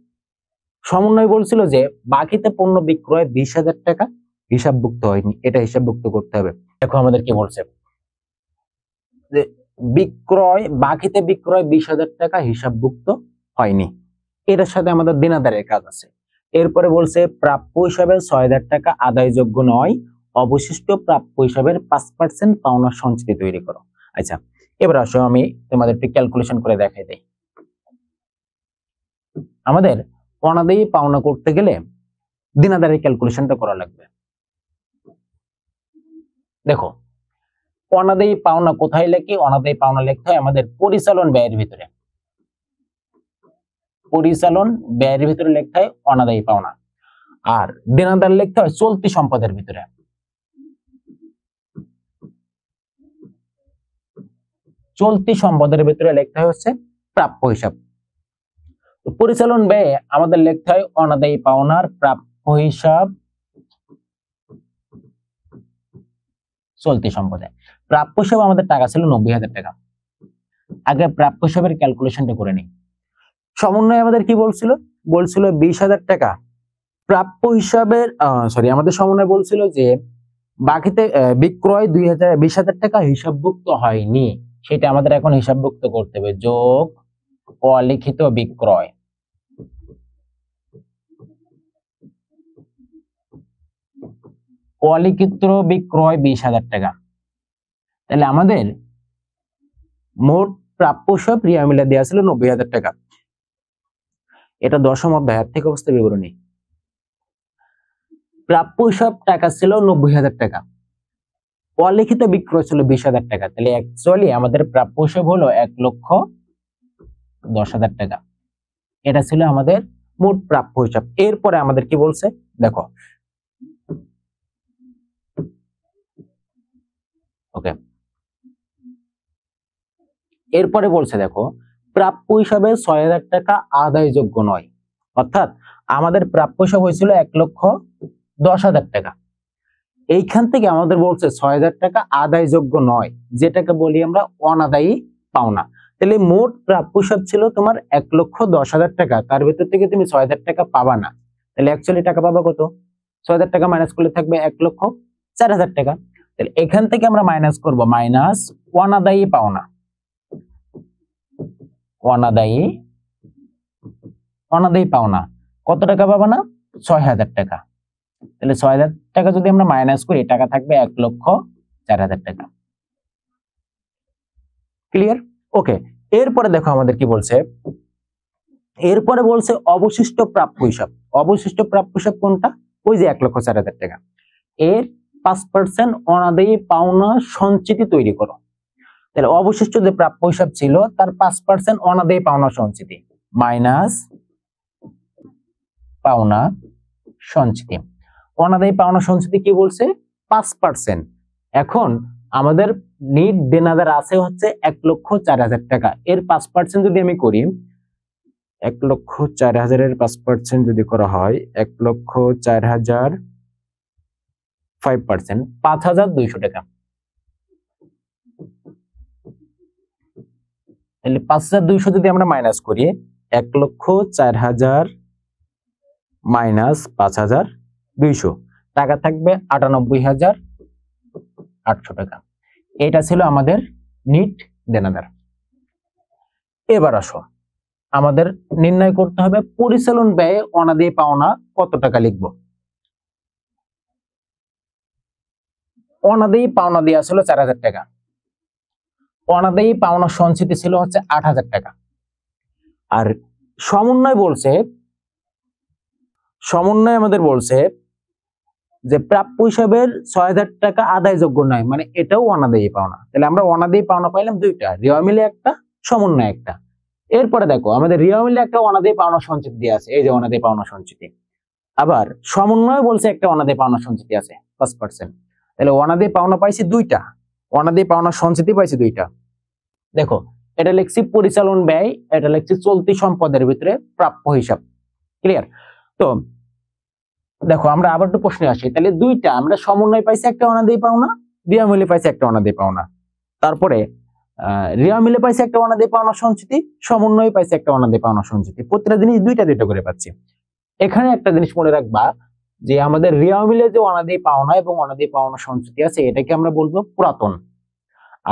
সমন্বয় বলছিল যে বাকিতে পণ্য বিক্রয় 20,000 টাকা হিসাবভুক্ত হয়নি, এটা হিসাবভুক্ত করতে হবে। দেখো আমাদের কি বলছে, যে বাকিতে বিক্রয় 20,000 টাকা হিসাবভুক্ত হয়নি, এটার সাথে আমাদের দেনাদারের কাজ আছে। এরপরে বলছে প্রাপ্য হিসাবে 6,000 টাকা আদায়যোগ্য নয়, অবশিষ্ট প্রাপ্য হিসাবের 5% পাওনা সঞ্চিতি তৈরি করো। আচ্ছা, এবার আসো আমি তোমাদের একটু ক্যালকুলেশন করে দেখাই দেই। আমাদের অনাদায়ী পাওনা করতে গেলে দেনাদারের ক্যালকুলেশনটা করা লাগবে। দেখো, অনাদায়ী পাওনা কোথায় লেখি? অনাদায়ী পাওনা লিখতে হয় আমাদের পরিচালন ব্যয়ের ভিতরে। পরিচালন ব্যয়ের ভিতরে লিখতে হয় অনাদায়ী পাওনা, আর দেনাদার লিখতে হয় চলতি সম্পদের ভিতরে। চলতি সম্পদের ভিতরে লিখতে হয় হচ্ছে প্রাপ্য হিসাব। পরিচালন ব্যয়ে আমাদের লিখতে হয় অনাদায়ী পাওনার প্রাপ্য হিসাব চলতি সম্পদে। প্রাপ্য হিসাব আমাদের টাকা ছিল 90,000 টাকা। আগে প্রাপ্য হিসাবের ক্যালকুলেশনটা করে নিই। সমন্বয় আমাদের কি বলছিল? 20,000 টাকা প্রাপ্য হিসাবের, আমাদের সমন্বয় বলছিল যে বাকিতে বিক্রয় 20,000 টাকা হিসাবভুক্ত হয়নি, সেটা আমাদের এখন হিসাবভুক্ত করতে হবে। যোগ অলিখিত বিক্রয়, অলিখিত বিক্রয় 20,000 টাকা। তাহলে আমাদের মোট প্রাপ্য হিসাব রিয়া মিলে দেওয়া ছিল 90,000 টাকা। এটা দশম অধ্যায় আর্থিক অবস্থা বিবরণী। প্রাপ্য হিসাব টাকা ছিল 90,000 টাকা, অলিখিত বিক্রয় ছিল 20,000 টাকা। তাহলে অ্যাকচুয়ালি আমাদের প্রাপ্য হিসাব হলো 1,10,000 টাকা। এটা ছিল আমাদের মোট প্রাপ্য হিসাব। এরপরে আমাদের কি বলছে দেখো, ওকে, এরপরে বলছে দেখো, প্রাপ্য হিসাবে ৬০০০ টাকা আদায়যোগ্য নয়। অর্থাৎ আমাদের প্রাপ্য হিসাব হয়েছিল ১,১০,০০০ টাকা। এইখান থেকে আমাদের বলছে ৬০০০ টাকা আদায়যোগ্য নয়, যেটাকে বলি আমরা অনাদায়ী পাওনা। তাহলে মোট প্রাপ্য হিসাব ছিল তোমার ১,১০,০০০ টাকা, তার ভিতর থেকে তুমি ৬০০০ টাকা পাবা না। তাহলে অ্যাকচুয়ালি টাকা পাবা কত? ৬০০০ টাকা মাইনাস করলে থাকবে ১,০৪,০০০ টাকা। তাহলে এখান থেকে আমরা মাইনাস করব মাইনাস অনাদায়ী পাওনা। অনাদায়ী পাওনা কত টাকা পাবা না? ৬০০০ টাকা। তাহলে ৬০০০ টাকা যদি আমরা মাইনাস করি, টাকা থাকবে ১,০৪,০০০ টাকা। ক্লিয়ার? ওকে, এরপরে দেখো আমাদের কি বলছে, এরপরে বলছে অবশিষ্ট প্রাপ্য হিসাব। অবশিষ্ট প্রাপ্য হিসাব কোনটা? ওই যে ১,০৪,০০০ টাকা, এর ৫% অনাদায়ী পাওনা সঞ্চিতি তৈরি করো। তাহলে অবশিষ্ট যে প্রাপ্য হিসাব ছিল তার ৫% অনাদায়ী পাওনা সঞ্চিতি মাইনাস পাওনা সঞ্চিতি। অনাদায়ী পাওনা সঞ্চিতি কি বলছে? ৫%। এখন আমাদের নিট দেনাদার আছে হচ্ছে ১,০৪,০০০ টাকা, এর ৫% যদি আমি করি, ১,০৪,০০০ এর ৫% যদি করা হয়, ১,০৪,০০০ 5%, ৫,২০০ টাকা। তাহলে ৫,২০০ যদি আমরা মাইনাস করি, ১,০৪,০০০ মাইনাস ৫,২০০, টাকা থাকবে ৯৮,৮০০ টাকা। এটা ছিল আমাদের নিট দেনাদার। এবার আসো, আমাদের নির্ণয় করতে হবে পরিচালন ব্যয়ে অনাদায়ী পাওনা কত টাকা লিখব। অনাদায়ী পাওনা দেওয়া ছিল ৪,০০০ টাকা, অনাদায়ী পাওনা সঞ্চিতি ছিল হচ্ছে ৮,০০০ টাকা। আর সমন্বয় আমাদের বলছে যে প্রাপ্য হিসাবের ৬০০০ টাকা আদায়যোগ্য নয়, মানে এটাও অনাদায়ী পাওনা। তাহলে আমরা অনাদায়ী পাওনা পাইলাম দুইটা, রিয়া মিলে একটা, সমন্বয় একটা। এরপরে দেখো আমাদের রিয়া মিলে একটা অনাদায়ী পাওনা সঞ্চিতি দিয়ে আছে, এই যে অনাদায়ী পাওনা সঞ্চিতি। আবার সমন্বয় বলছে একটা অনাদায়ী পাওনা সঞ্চিতি আছে ৫%। তাহলে অনাদায়ী পাওনা পাইছি দুইটা, অনাদায়ী পাওনা সঞ্চিতি পাইছি দুইটা। দেখো, এটা লিখছি পরিচালন ব্যয়, এটা লিখছি চলতি সম্পদের ভিতরে প্রাপ্য হিসাব। ক্লিয়ার? তো দেখো আমরা আবার একটু প্রশ্নে আসি, তাহলে দুইটা আমরা সমন্বয় পাইছি একটা অনাদায়ী পাওনা, রিয়া মিলে পাইছি একটা অনাদায়ী পাওনা, তারপরে রিয়া মিলে পাইছি একটা অনাদায়ী পাওনা সঞ্চিতি, সমন্বয় পাইছি একটা অনাদায়ী পাওনা সঞ্চিতি। প্রত্যেকটা জিনিস দুইটা দুইটা করে পাচ্ছি। এখানে একটা জিনিস মনে রাখবা যে আমাদের রিয়া মিলে যে অনাদায়ী পাওনা এবং অনাদায়ী পাওনা সঞ্চিতি আছে, এটাকে আমরা বলবো পুরাতন।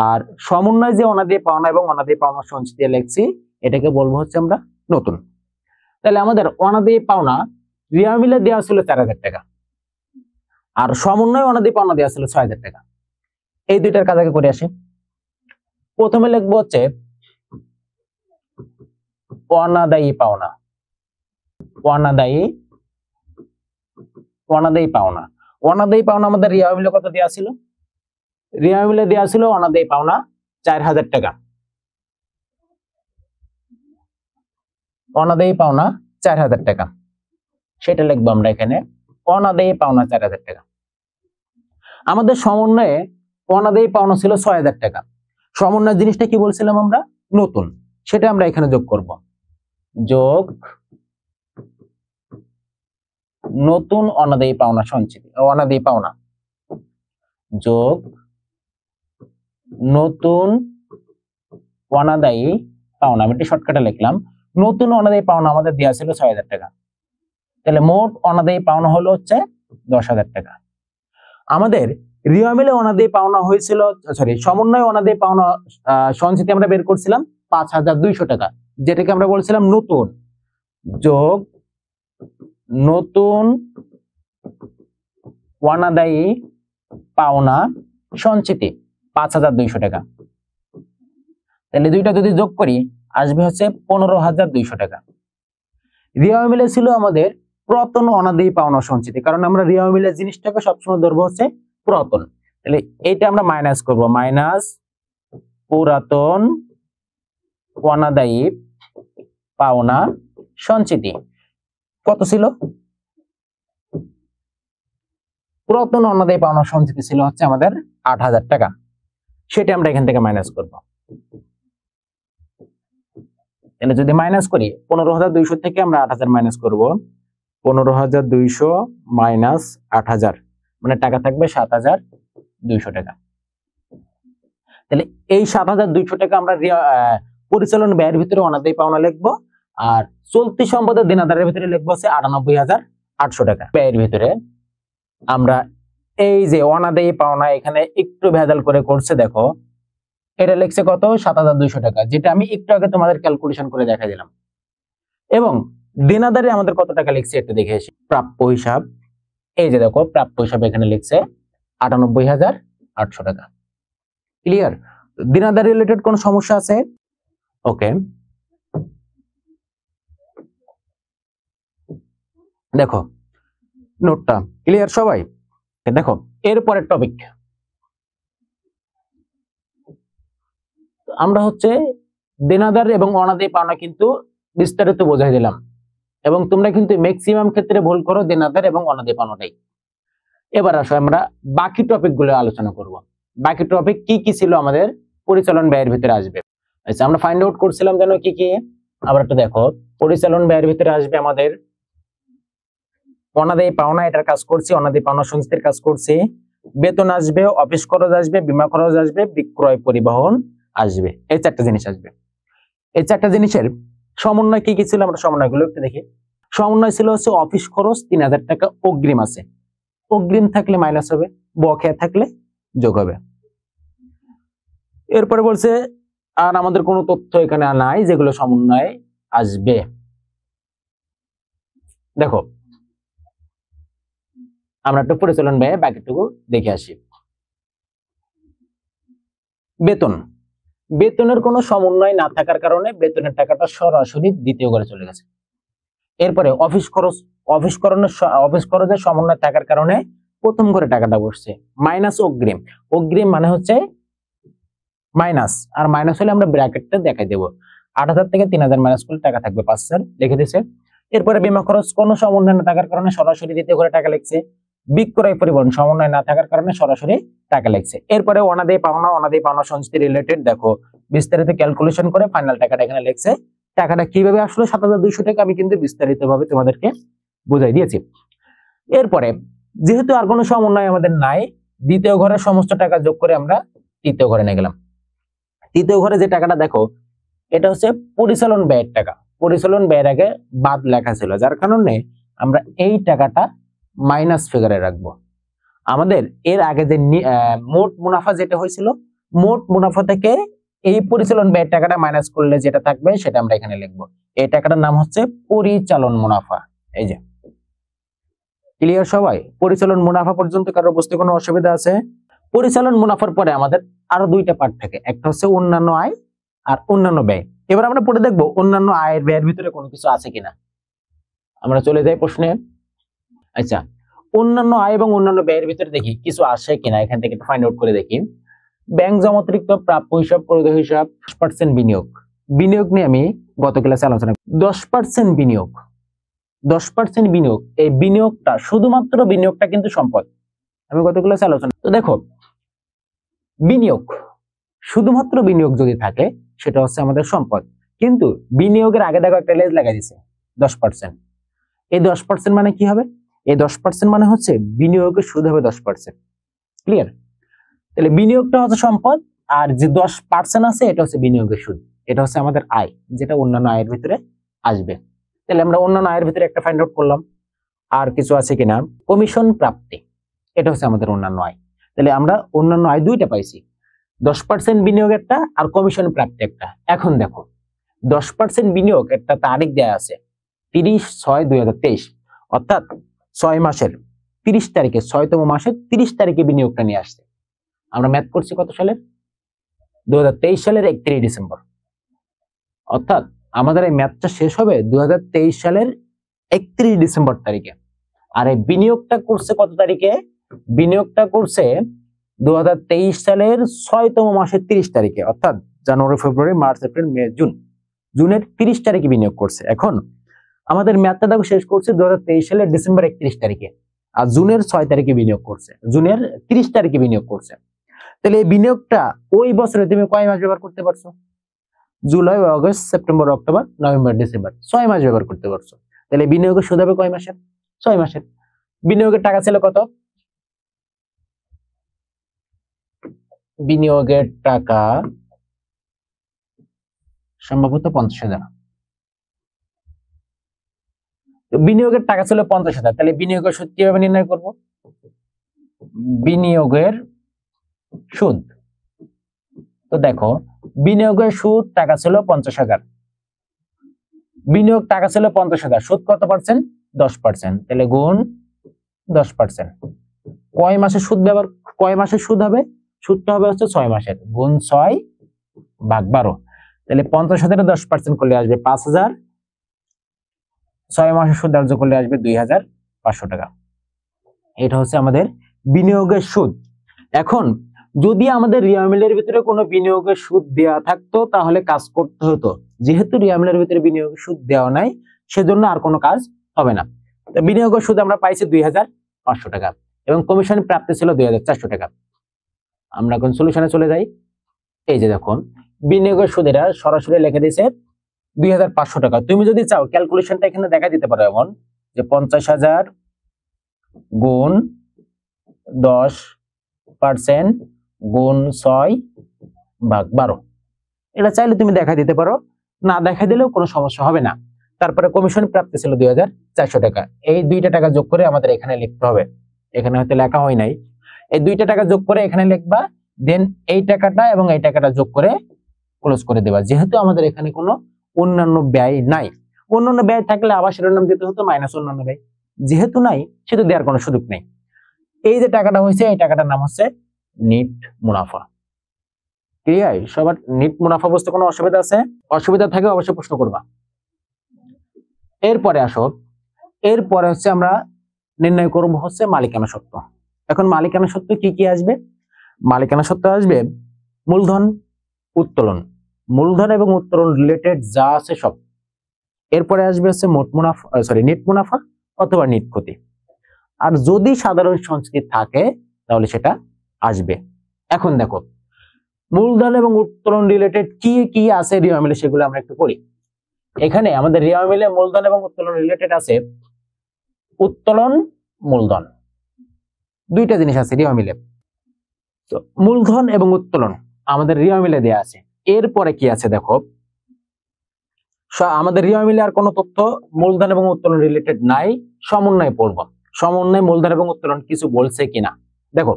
আর সমন্বয় যে অনাদায়ী পাওনা এবং অনাদায়ী পাওনা সঞ্চিতি লিখছি, এটাকে বলবো হচ্ছে আমরা নতুন। তাহলে আমাদের অনাদায়ী পাওনা রিয়া মিলে দেওয়া ছিল ৪,০০০ টাকা, আর সমন্বয় অনাদায়ী পাওনা দেওয়া ছিল ৬,০০০ টাকা। এই দুইটার কাজ আগে করে আসি। প্রথমে লিখবো হচ্ছে অনাদায়ী পাওনা। অনাদায়ী পাওনা, অনাদায়ী পাওনা আমাদের রিয়া মিলে কত দেওয়া ছিল? রিয়া মিলে দেওয়া ছিল অনাদায়ী পাওনা ৪,০০০ টাকা। অনাদায়ী পাওনা ৪,০০০ টাকা, সেটা লিখবো আমরা এখানে, অনাদায়ী পাওনা ৪,০০০ টাকা। আমাদের সমন্বয়ে অনাদায়ী পাওনা ছিল ৬,০০০ টাকা। সমন্বয় জিনিসটা কি বলছিলাম আমরা? নতুন, সেটা আমরা এখানে যোগ করব। যোগ নতুন অনাদায়ী পাওনা সঞ্চিতি, অনাদায়ী পাওনা, যোগ নতুন অনাদায়ী পাওনা। আমি একটা শর্টকাটে লিখলাম, নতুন অনাদায়ী পাওনা আমাদের দেওয়া ছিল ৬,০০০ টাকা। তাহলে মোট অনাদায়ী পাওনা হলো হচ্ছে ১০,০০০ টাকা। আমাদের রিয়া মিলে অনাদায়ী পাওনা হয়েছিল, সমন্বয় অনাদায়ী পাওনা সঞ্চিতি আমরা বের করছিলাম ৫,২০০ টাকা, যেটাকে আমরা বলছিলাম নতুন, যোগ নতুন অনাদায়ী পাওনা সঞ্চিতি ৫,২০০ টাকা। তাহলে দুইটা যদি যোগ করি আসবে হচ্ছে ১৫,২০০ টাকা। রিয়া মিলে ছিল আমাদের পুরাতন অনাদায়ী পাওনা সঞ্চিতি, কারণ আমরা রিয়া মিলে জিনিসটাকে সবসময় ধরবো হচ্ছে পুরাতন। তাহলে এইটা আমরা মাইনাস করব, মাইনাস পুরাতন অনাদায়ী পাওনা সঞ্চিতি। কত ছিল? পুরাতন অনাদায়ী পাওনা সঞ্চিতি ছিল হচ্ছে আমাদের 8,000 টাকা। সেটা আমরা এখান থেকে মাইনাস করব। তাহলে যদি মাইনাস করি 15,200 থেকে আমরা 8,000 মাইনাস করব, 15,200 মাইনাস 8,000 মানে টাকা থাকবে 7,200 টাকা। তাহলে এই 7,200 টাকা আমরা পরিচালন ব্যয়ের ভিতরে অনাদায়ী পাওনা লিখবো, আর চলতি সম্পদের দেনাদারের ভিতরে লিখবো হচ্ছে 98,800 টাকা। ব্যয়ের ভিতরে আমরা এই যে অনাদায়ী পাওনা এখানে একটু ভেজাল করে করছে, দেখো এটা লিখছে কত? 7,200 টাকা, যেটা আমি একটু আগে তোমাদের ক্যালকুলেশন করে দেখাই দিলাম। এবং দেনাদারে আমাদের কত টাকা লিখছে একটু দেখে আসি। প্রাপ্য হিসাব, এই যে দেখো প্রাপ্য হিসাব এখানে লিখছে 98,800 টাকা। ক্লিয়ার? দেনাদার রিলেটেড কোন সমস্যা আছে? ওকে, দেখো নোটটা ক্লিয়ার সবাই? দেখো এরপরের টপিক আমরা হচ্ছে দেনাদার এবং অনাদায়ী পাওনা কিন্তু বিস্তারিত বোঝাই দিলাম, এবং তোমরা কিন্তু ম্যাক্সিমাম ক্ষেত্রে ভুল করো দেনাদার এবং অনাদায়ী পাওনাটাই। এবার আসো আমরা বাকি টপিক গুলো আলোচনা করব। বাকি টপিক কি কি ছিল আমাদের পরিচালন ব্যয়ের ভিতরে আসবে। আচ্ছা, আমরা ফাইন্ড আউট করছিলাম যেন কি কি। আবার একটু দেখো, পরিচালন ব্যয়ের ভিতরে আসবে আমাদের অনাদায়ী পাওনা, এটার কাজ করছি, অনাদায়ী পাওনা সঞ্চিতির কাজ করছি, বেতন আসবে, অফিস খরচ আসবে, বীমা খরচ আসবে, বিক্রয় পরিবহন আসবে। এই চারটা জিনিস আসবে। এই চারটা জিনিসের সমন্বয় কি কি ছিল আমরা সমন্বয়গুলো একটু দেখি। সমন্বয় ছিল হচ্ছে অফিস খরচ 3,000 টাকা অগ্রিম আছে, অগ্রিম থাকলে মাইনাস হবে, বকেয়া থাকলে যোগ হবে। এরপরে বলছে আর আমাদের কোনো তথ্য এখানে নাই যেগুলো সমন্বয়ে আসবে। দেখো আমরা একটু পরিচালন ব্যয় বাকিটুকু দেখে আসি। বেতন, বেতনের কোনো সমন্বয় না থাকার কারণে বেতনের টাকাটা সরাসরি দ্বিতীয় ঘরে চলে গেছে। এরপরে অফিস খরচ, অফিস খরচের সমন্বয় থাকার কারণে প্রথম ঘরে টাকাটা বসছে। মাইনাস অগ্রিম, অগ্রিম মানে হচ্ছে মাইনাস, আর মাইনাস হলে আমরা ব্র্যাকেটটা দেখাই দেবো। 8,000 থেকে 3,000 মাইনাস করলে টাকা থাকবে 5,000, লিখে দিয়েছে। এরপরে বীমা খরচ কোনো সমন্বয় না থাকার কারণে সরাসরি দ্বিতীয় ঘরে টাকা লিখছে। বিক্রয় পরিবহন সমন্বয় না থাকার কারণে সরাসরি টাকা লিখছে। এরপরে অনাদায়ী পাওনা, অনাদায়ী পাওনা সঞ্চিতি রিলেটেড দেখো বিস্তারিত ক্যালকুলেশন করে ফাইনাল টাকাটা এখানে লিখছে। টাকাটা কিভাবে আসলো 7,200 টাকা আমি কিন্তু বিস্তারিত ভাবে তোমাদেরকে বুঝাই দিয়েছি। এরপরে যেহেতু আর কোনো সমন্বয় আমাদের নাই, দ্বিতীয় ঘরের সমস্ত টাকা যোগ করে আমরা তৃতীয় ঘরে নিয়ে গেলাম। তৃতীয় ঘরে যে টাকাটা দেখো এটা হচ্ছে পরিচালন ব্যয়ের টাকা, পরিচালন ব্যয়ের আগে বাদ লেখা ছিল, যার কারণে আমরা এই টাকাটা মাইনাস ফিগারে রাখবো। আমাদের এর আগে যে মোট মুনাফা যেটা হয়েছিল, মোট মুনাফা থেকে এই পরিচালন ব্যয়ের টাকাটা মাইনাস করলে যেটা থাকবে সেটা আমরা এখানে লিখবো। এই টাকাটার নাম হচ্ছে পরিচালন মুনাফা। এই যে ক্লিয়ার সবাই? পরিচালন মুনাফা পর্যন্ত কারো বুঝতে কোনো অসুবিধা আছে? পরিচালন মুনাফার পরে আমাদের আরো দুইটা পার্ট থাকে, একটা হচ্ছে অন্যান্য আয় আর অন্যান্য ব্যয়। এবার আমরা পড়ে দেখবো অন্যান্য আয়ের ব্যয়ের ভিতরে কোনো কিছু আছে কিনা। আমরা চলে যাই প্রশ্নে। আচ্ছা, অন্যান্য আয় এবং অন্যান্য ব্যয়ের ভিতরে দেখি কিছু আসে কিনা, এখান থেকে একটু ফাইন্ড আউট করে দেখি। ব্যাংক জমাতিরিক্ত প্রাপ্য হিসাব, প্রদেয় হিসাব, 10% বিনিয়োগ। বিনিয়োগ নিয়ে আমি গত ক্লাসে আলোচনা 10% বিনিয়োগ, 10% বিনিয়োগ, এই বিনিয়োগটা শুধুমাত্র বিনিয়োগটা কিন্তু সম্পদ, আমি গত ক্লাসে আলোচনা। তো দেখো বিনিয়োগ, শুধুমাত্র বিনিয়োগ যদি থাকে সেটা হচ্ছে আমাদের সম্পদ, কিন্তু বিনিয়োগের আগে দেখো একটা লেজ লাগাই দিছে 10%। এই 10% মানে কি হবে? এই 10% মানে হচ্ছে বিনিয়োগের সুদ হবে 10%। ক্লিয়ার? তাহলে বিনিয়োগটা হচ্ছে সম্পদ, আর যে 10% আছে এটা হচ্ছে বিনিয়োগের সুদ, এটা হচ্ছে আমাদের আয়, যেটা অন্যান্য আয়ের ভিতরে আসবে। তাহলে আমরা অন্যান্য আয়ের ভিতরে একটা ফাইন্ড আউট করলাম। আর কিছু আছে কিনা? কমিশন প্রাপ্তি, এটা হচ্ছে আমাদের অন্যান্য আয়। তাহলে আমরা অন্যান্য আয় দুইটা পাইছি, 10% বিনিয়োগ একটা আর কমিশন প্রাপ্তি একটা। এখন দেখো 10% বিনিয়োগ একটা তারিখ দেয়া আছে 30/6/2023, অর্থাৎ 6 মাসের 30 তারিখে, 6তম মাসের 30 তারিখে বিনিয়োগটা নিয়ে আসছে। আমরা ম্যাথ করছি কত সালের? 2023 সালের 31 ডিসেম্বর। অর্থাৎ আমাদের এই ম্যাথটা শেষ হবে 2023 সালের 31 ডিসেম্বর তারিখে। আর এই বিনিয়োগটা করছে কত তারিখে? বিনিয়োগটা করছে 2023 সালের 6তম মাসের 30 তারিখে, অর্থাৎ জানুয়ারি, ফেব্রুয়ারি, মার্চ, এপ্রিল, মে, জুন, জুনের 30 তারিখে বিনিয়োগ করছে। এখন আমাদের মেয়াদটা দেখো শেষ করছে 2023 সালের ডিসেম্বর 31 তারিখে, আর জুনের 6 তারিখে বিনিয়োগ করছে, জুনের 30 তারিখে বিনিয়োগ করছে। তাহলে এই বিনিয়োগটা ওই বছরে তুমি কয় মাস ব্যবহার করতে পারছো? July, August, September, October, November, December, 6 মাস ব্যবহার করতে পারছো। তাহলে বিনিয়োগের সুদ হবে কয় মাসের? 6 মাসের। বিনিয়োগের টাকা ছিল কত? বিনিয়োগের টাকা সম্ভবত 50,000। বিনিয়োগের টাকা ছিল 50,000। তাহলে বিনিয়োগের সুদ কিভাবে নির্ণয় করব? বিনিয়োগের সুদ, তো দেখো বিনিয়োগের সুদ টাকা ছিল 50,000, বিনিয়োগ টাকা ছিল 50,000, সুদ কত পার্সেন্ট? 10%। তাহলে গুণ 10%। কয় মাসের সুদ ব্যবহার, কয় মাসের সুদ হবে? সুদটা হবে হচ্ছে 6 মাসের, গুণ 6/12। তাহলে 50,000 10% করলে আসবে 5,000, 6 মাসের সুদ ধার্য করলে আসবে 2,500 টাকা। এটা হচ্ছে আমাদের বিনিয়োগের সুদ। এখন যদি আমাদের রিয়ামিলের ভিতরে কোনো বিনিয়োগের সুদ দেওয়া থাকতো তাহলে কাজ করতে হতো, যেহেতু রিয়ামিলের ভিতরে বিনিয়োগের সুদ দেওয়া নাই সেজন্য আর কোনো কাজ হবে না। বিনিয়োগের সুদ আমরা পাইছি 2,500 টাকা এবং কমিশন প্রাপ্তি ছিল 2,400 টাকা। আমরা এখন সলিউশনে চলে যাই। এই যে দেখুন বিনিয়োগের সুদ এটা সরাসরি লিখে দিয়েছে 2,500 টাকা। তুমি যদি চাও ক্যালকুলেশনটা এখানে দেখা দিতে পারো, এমন যে 50,000 গুণ 10% গুণ 6/12। এটা চাইলে তুমি দেখা দিতে পারো, না দেখা দিলেও কোনো সমস্যা হবে না। তারপরে কমিশন প্রাপ্তি ছিল 2,400 টাকা। এই 2টা টাকা যোগ করে আমাদের এখানে লিখতে হবে, এখানে হয়তো লেখা হয় নাই। এই 2টা টাকা যোগ করে এখানে লিখবা, দেন এই টাকাটা এবং এই টাকাটা যোগ করে ক্লোজ করে দেবা। যেহেতু আমাদের এখানে কোনো অন্যান্য ব্যয় নাই, অন্যান্য ব্যয় থাকলে আবার শিরোনাম দিতে হতো মাইনাস অন্যান্য ব্যয়, যেহেতু নাই সেটা দেওয়ার কোনো সুযোগ নেই। এই যে টাকাটা হয়েছে এই টাকাটার নাম হচ্ছে নিট মুনাফা। ক্লিয়ার? সবার নিট মুনাফা বুঝতে কোনো অসুবিধা আছে? অসুবিধা থাকে অবশ্যই প্রশ্ন করবা। এরপরে আসো, এরপরে হচ্ছে আমরা নির্ণয় করব হচ্ছে মালিকানা সত্ত্ব। এখন মালিকানা সত্ত্ব কি কি আসবে? মালিকানা সত্ত্ব আসবে মূলধন, উত্তোলন, মূলধন এবং উত্তোলন রিলেটেড যা আছে সব। এরপরে আসবে হচ্ছে মোট মুনাফা, নিট মুনাফা অথবা নিট ক্ষতি। আর যদি সাধারণ সঞ্চিতি থাকে তাহলে সেটা আসবে। এখন দেখো মূলধন এবং উত্তোলন রিলেটেড কি কি আছে রিয়ামিলে, সেগুলো আমরা একটু পড়ি। এখানে আমাদের রিয়ামিলে মূলধন এবং উত্তোলন রিলেটেড আছে উত্তোলন, মূলধন, 2টা জিনিস আছে রিয়ামিলে। তো মূলধন এবং উত্তোলন আমাদের রিয়ামিলে দেয়া আছে। এরপরে কি আছে দেখো, আমাদের রিয়ামিলে আর কোনো তথ্য মূলধন এবং উত্তোলন রিলেটেড নাই। সমন্বয় পড়ব, সমন্বয় মূলধন এবং উত্তোলন কিছু বলছে কিনা দেখো।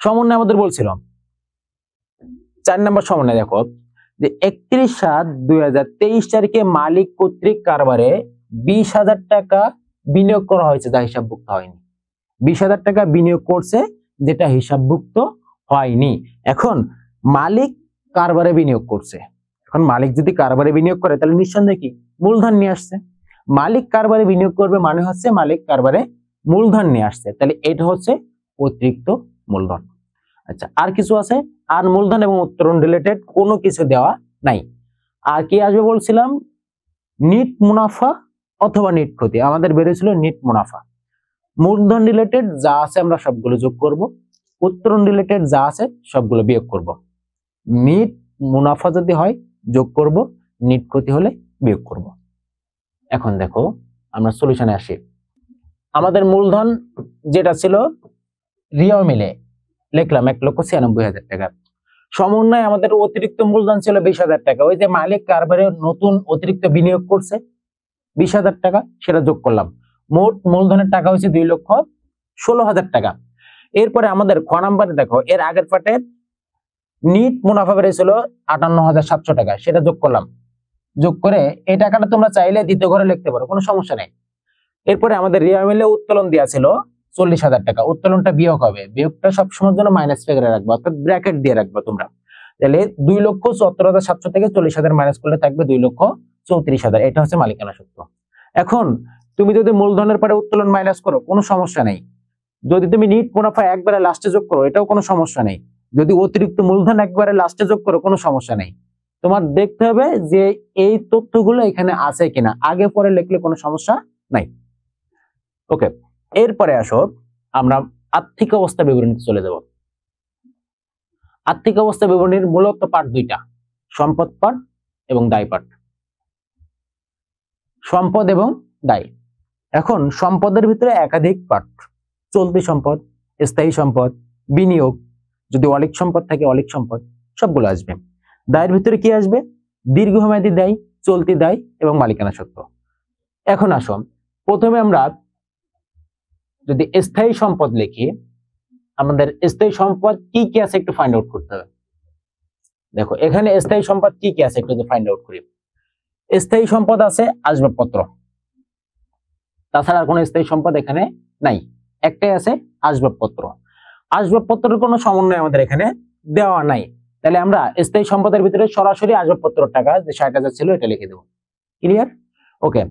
সমন্বয় আমাদের বলছিল 4 নম্বর সমন্বয় দেখো যে 31/7/2023 তারিখে মালিক কর্তৃক কারবারে 20,000 টাকা বিনিয়োগ করা হয়েছে যা হিসাবভুক্ত হয়নি। 20,000 টাকা বিনিয়োগ করছে যেটা হিসাবভুক্ত হয়নি। এখন মালিক কারবারে বিনিয়োগ করছে, এখন মালিক যদি কারবারে বিনিয়োগ করে তাহলে নিঃসন্দেহে কি মূলধন নিয়ে আসছে। মালিক কারবারে বিনিয়োগ করবে মানে হচ্ছে মালিক কারবারে মূলধন নিয়ে আসছে, তাহলে এটা হচ্ছে অতিরিক্ত মূলধন। আচ্ছা, আর কিছু আছে? আর মূলধন এবং উত্তোলন রিলেটেড কোনো কিছু দেওয়া নাই। আর কি আসবে বলছিলাম? নিট মুনাফা অথবা নিট ক্ষতি। আমাদের বেরিয়েছিল নিট মুনাফা। মূলধন রিলেটেড যা আছে আমরা সবগুলো যোগ করব, উত্তোলন রিলেটেড যা আছে সবগুলো বিয়োগ করব। নিট মুনাফা যদি হয় যোগ করব, নিট ক্ষতি হলে বিয়োগ করব। এখন দেখো আমরা সলিউশনে আসি। আমাদের মূলধন যেটা ছিল রিয়ামিলে লিখলাম 1,96,000 টাকা। সমন্বয় আমাদের অতিরিক্ত মূলধন ছিল 20,000 টাকা। ওই যে মালিক কারবারে নতুন অতিরিক্ত বিনিয়োগ করছে 20,000 টাকা, সেটা যোগ করলাম। মোট মূলধনের টাকা হচ্ছে 2,16,000 টাকা। এরপরে আমাদের খ নাম্বারে দেখো, এর আগের পাটে নিট মুনাফা বেড়েছিল 58,700 টাকা, সেটা যোগ করলাম। যোগ করে এই টাকাটা তোমরা চাইলে দ্বিতীয় ঘরে লিখতে পারো, কোনো সমস্যা নেই। এরপরে আমাদের রিয়ামিলে উত্তোলন দেওয়া ছিল 40,000 টাকা। উত্তোলনটা বিয়োগ হবে, বিয়োগটা সবসময়ের জন্য মাইনাস ফিগারে রাখবা, অর্থাৎ ব্র্যাকেট দিয়ে রাখবা তোমরা। তাহলে 2,74,700 থেকে 40,000 মাইনাস করলে থাকবে 2,34,000। এটা হচ্ছে মালিকানা সত্ত্ব। এখন তুমি যদি মূলধনের পরে উত্তোলন মাইনাস করো কোনো সমস্যা নেই। যদি তুমি নিট মুনাফা একবারে লাস্টে যোগ করো এটাও কোনো সমস্যা নেই। যদি অতিরিক্ত মূলধন একবারে লাস্টে যোগ করো কোনো সমস্যা নেই। তোমার দেখতে হবে যে এই তথ্যগুলো এখানে আছে কিনা, আগে পরে লিখলে কোনো সমস্যা নাই। ওকে, এরপরে আসো আমরা আর্থিক অবস্থা বিবরণীতে চলে যাব। আর্থিক অবস্থা বিবরণীর মূলত পার্ট দুইটা, সম্পদ পার্ট এবং দায় পার্ট। সম্পদ এবং দায়। এখন সম্পদের ভিতরে একাধিক পার্ট, চলতি সম্পদ, স্থায়ী সম্পদ, বিনিয়োগ, যদি অলিক সম্পদ থাকে অলিক সম্পদ, সবগুলো আসবে। দায়ের ভিতরে কি আসবে? দীর্ঘমেয়াদী দায়, চলতি দায় এবং মালিকানা সত্ত্ব। এখন আসো প্রথমে আমরা যদি স্থায়ী সম্পদ লিখি, আমাদের স্থায়ী সম্পদ কি কি আছে একটু ফাইন্ড আউট করতে হবে। দেখো এখানে স্থায়ী সম্পদ কি কি আছে একটু ফাইন্ড আউট করি। স্থায়ী সম্পদ আছে আসবাবপত্র, তাছাড়া আর কোনো স্থায়ী সম্পদ এখানে নাই, একটাই আছে আসবাবপত্র। আসবাবপত্রের কোনো সমন্বয় আমাদের এখানে দেওয়া নাই, তাহলে আমরা স্থায়ী সম্পদের ভিতরে সরাসরি আসবাবপত্র টাকা যে 60,000 ছিল এটা লিখে দেবো। ক্লিয়ার? ওকে,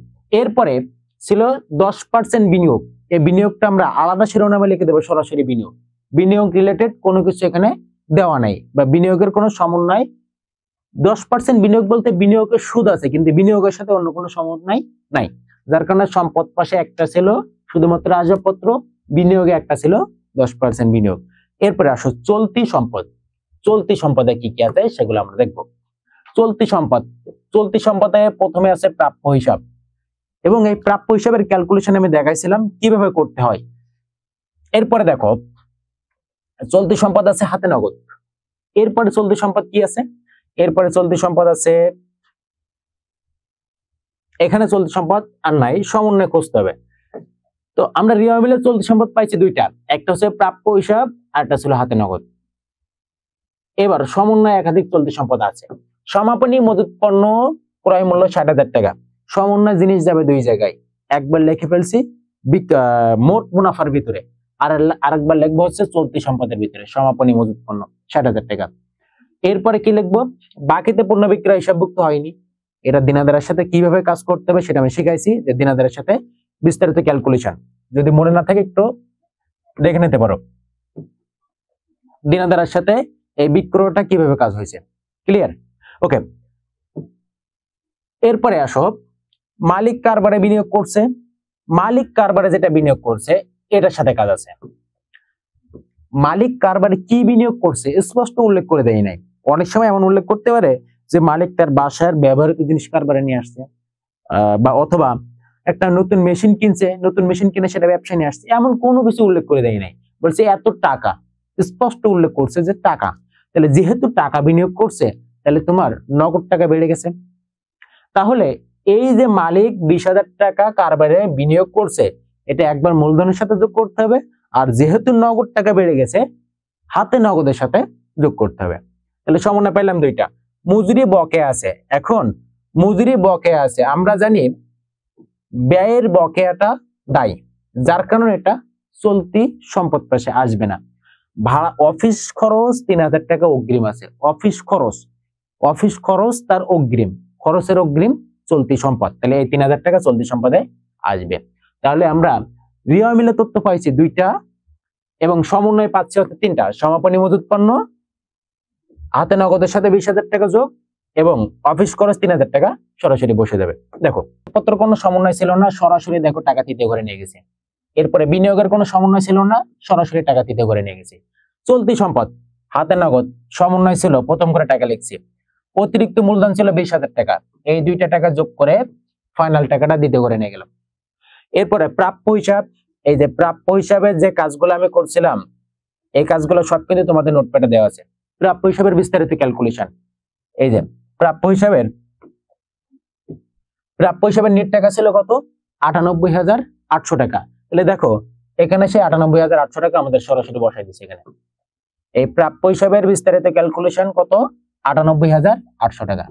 এরপরে ছিল 10% বিনিয়োগ। এই বিনিয়োগটা আমরা আলাদা শিরোনামে লিখে দেবো সরাসরি বিনিয়োগ। বিনিয়োগ রিলেটেড কোনো কিছু এখানে দেওয়া নাই বা বিনিয়োগের কোনো সমন্বয়। 10% বিনিয়োগ বলতে বিনিয়োগের সুদ আছে, কিন্তু বিনিয়োগের সাথে অন্য কোনো সমন্বয় নাই, যার কারণে সম্পদ পাশে একটা ছিল শুধুমাত্র আসবাবপত্র, বিনিয়োগে একটা ছিল 10% বিনিয়োগ। এরপরে আসো চলতি সম্পদ। চলতি সম্পদে কি কি আছে সেগুলো আমরা দেখবো। চলতি সম্পদ, চলতি সম্পদে প্রথমে আছে প্রাপ্য হিসাব, এবং এই প্রাপ্য হিসাবের ক্যালকুলেশন আমি দেখাইছিলাম কিভাবে করতে হয়। এরপরে দেখো চলতি সম্পদ আছে হাতে নগদ। এরপরে চলতি সম্পদ কি আছে? এরপরে চলতি সম্পদ আছে, এখানে চলতি সম্পদ আর নাই, সমন্বয় খুঁজতে হবে। তো আমরা রিয়া মিলে চলতি সম্পদ পাইছি দুইটা, একটা হচ্ছে প্রাপ্য হিসাব আর একটা ছিল হাতে নগদ। এবার সমন্বয় একাধিক চলতি সম্পদ আছে। সমাপনী মজুত পণ্য ক্রয় মূল্য 60,000 টাকা। সমন্বয় জিনিস যাবে দুই জায়গায়, একবার লিখে ফেলছি মোট মুনাফার ভিতরে, আর আরেকবার লিখবো হচ্ছে চলতি সম্পদের ভিতরে সমাপনী মজুত পণ্য 60,000 টাকা। এরপরে কি লিখবো? বাকিতে পণ্য বিক্রয় হিসাবভুক্ত হয়নি। এটা দিনাদারের সাথে কিভাবে কাজ করতে হবে সেটা আমি শিখাইছি, যে দিনাদারের সাথে বিস্তারিত ক্যালকুলেশন যদি মনে না থাকে একটু দেখে নিতে পারো, দিনাদারের সাথে এই বিক্রয়টা কিভাবে কাজ হয়েছে। ক্লিয়ার? ওকে, এরপরে আসো মালিক কারবারে বিনিয়োগ করছে। মালিক কারবারে যেটা বিনিয়োগ করছে এটার সাথে কাজ আছে। মালিক কারবারে কি বিনিয়োগ করছে স্পষ্ট উল্লেখ করে দেয় নাই। অনেক সময় এমন উল্লেখ করতে পারে যে মালিক তার বাসার ব্যবহৃত জিনিস কারবারে নিয়ে আসছে, বা অথবা একটা নতুন মেশিন কিনছে, নতুন মেশিন কিনে সেটা ব্যবসায় নিয়ে আসছে, এমন কোনো কিছু উল্লেখ করে দেয় নাই। বলছে এত টাকা, স্পষ্ট উল্লেখ করছে যে টাকা। তাহলে যেহেতু টাকা বিনিয়োগ করছে তাহলে তোমার নগদ টাকা বেড়ে গেছে। তাহলে এই যে মালিক 20,000 টাকা কারবারে বিনিয়োগ করছে, এটা একবার মূলধনের সাথে যোগ করতে হবে, আর যেহেতু নগদ টাকা বেড়ে গেছে হাতে নগদের সাথে যোগ করতে হবে। তাহলে সমন্বয় পাইলাম দুইটা। মজুরি বকেয়া আছে। এখন মজুরি বকেয়া আছে, আমরা জানি ব্যয়ের বকেয়াটা দায়ী, যার কারণে এটা চলতি সম্পদ পাশে আসবে না। ভাড়া অফিস খরচ 3,000 টাকা অগ্রিম আছে। অফিস খরচ তার অগ্রিম, খরচের অগ্রিম চলতি সম্পদ, তাহলে এই 3,000 টাকা চলতি সম্পদে আসবে। তাহলে আমরা রিয়া মিলে তথ্য পাইছি দুইটা এবং সমন্বয় পাচ্ছি হচ্ছে তিনটা, সমাপনী মজুত পণ্য, হাতে নগদের সাথে 20,000 টাকা যোগ, এবং অফিস খরচ 3,000 টাকা সরাসরি বসে যাবে। দেখো পত্র কোনো সমন্বয় ছিল না, সরাসরি দেখো টাকা তৃতীয় ঘরে নিয়ে গেছে। এরপরে বিনিয়োগের কোনো সমন্বয় ছিল না, সরাসরি টাকা তৃতীয় ঘরে নিয়ে গেছে। চলতি সম্পদ হাতে নগদ সমন্বয় ছিল, প্রথম করে টাকা লিখছি, অতিরিক্ত মূলধন ছিল 20,000 টাকা, এই দুইটা টাকা যোগ করে ফাইনাল টাকাটা দ্বিতীয় ঘরে নিয়ে গেলাম। এরপরে প্রাপ্য হিসাব, এই যে প্রাপ্য হিসাবের যে কাজগুলো আমি করছিলাম এই কাজগুলো সব কিন্তু তোমাদের নোটপ্যাডে দেওয়া আছে। প্রাপ্য হিসাবের বিস্তারিত ক্যালকুলেশন, এই যে প্রাপ্য হিসাবের নেট টাকা ছিল কত? 98,800 টাকা। তাহলে দেখো এখানে সে 98,800 টাকা আমাদের সরাসরি বসাই দিচ্ছে এখানে। এই প্রাপ্য হিসাবের বিস্তারিত ক্যালকুলেশন কত? 98,800 টাকা।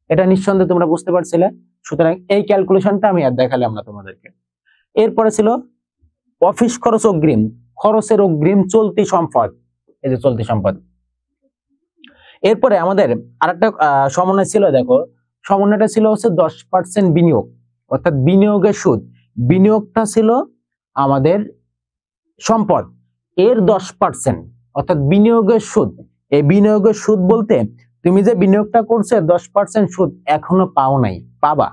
এটা নিঃসন্দেহে তোমরা বুঝতে পারছিলে। সুতরাং এই ক্যালকুলেশনটা আমি আর দেখালাম না তোমাদেরকে। এরপরে ছিল অফিস খরচ অগ্রিম, খরচের অগ্রিম চলতি সম্পদ, এই যে চলতি সম্পদ। এরপরে আমাদের আরেকটা সমন্বয় ছিল, দেখো সমন্বয়টা ছিল হচ্ছে 10% বিনিয়োগ, অর্থাৎ বিনিয়োগের সুদ। বিনিয়োগটা ছিল আমাদের সম্পদ, এর 10% অর্থাৎ বিনিয়োগের সুদ। এই বিনিয়োগের সুদ বলতে তুমি যে বিনিয়োগটা করছে 10% সুদ এখনো পাও নাই, পাবা।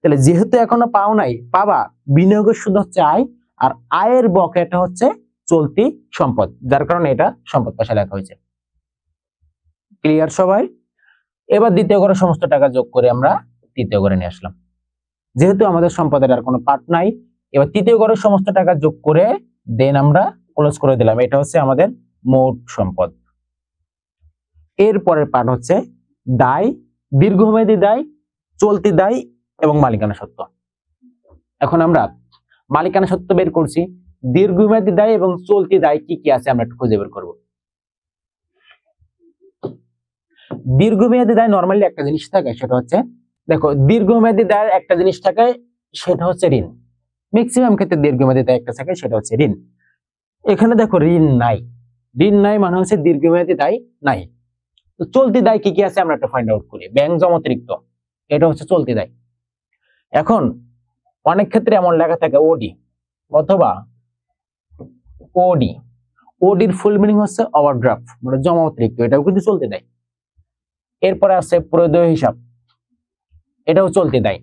তাহলে যেহেতু এখনো পাও নাই, পাবা। বিনিয়োগের সুদ হচ্ছে আয়, আর আয়ের বকেয়াটা হচ্ছে চলতি সম্পদ, যার কারণে এটা সম্পদ পাশে লেখা হয়েছে। ক্লিয়ার সবাই? এবার দ্বিতীয় ঘরে সমস্ত টাকা যোগ করে আমরা তৃতীয় ঘরে নিয়ে আসলাম। যেহেতু আমাদের সম্পদের আর কোনো পার্ট নাই, এবার তৃতীয় ঘরের সমস্ত টাকা যোগ করে দেন আমরা ক্লোজ করে দিলাম। এটা হচ্ছে আমাদের মোট সম্পদ। এর পরের পার্ট হচ্ছে দায়, দীর্ঘমেয়াদী দায়, চলতি দায় এবং মালিকানা সত্ত্ব। এখন আমরা মালিকানা সত্ত্ব বের করছি, দীর্ঘমেয়াদী দায় এবং চলতি দায় কি কি আছে আমরা একটু খুঁজে বের করব। দীর্ঘমেয়াদী দায় নরমালি একটা জিনিস থাকে, সেটা হচ্ছে, দেখো দীর্ঘমেয়াদী দায়ের একটা জিনিস থাকে, সেটা হচ্ছে ঋণ। ম্যাক্সিমাম ক্ষেত্রে দীর্ঘমেয়াদী দায় একটা থাকে, সেটা হচ্ছে ঋণ। এখানে দেখো ঋণ নাই, ঋণ নাই মানে হচ্ছে দীর্ঘমেয়াদী দায় নাই। তো চলতি দায় কি কি আছে আমরা একটু ফাইন্ড আউট করি। ব্যাংক জমা অতিরিক্ত, এটা হচ্ছে চলতি দায়। এখন অনেক ক্ষেত্রে এমন লেখা থাকে ওডি অথবা ওডি। ওডির ফুল মিনিং হচ্ছে ওভারড্রাফট, মানে জমা অতিরিক্ত, এটাও কিন্তু চলতি দায়। এরপরে আছে প্রদেয় হিসাব, এটাও চলতি দায়।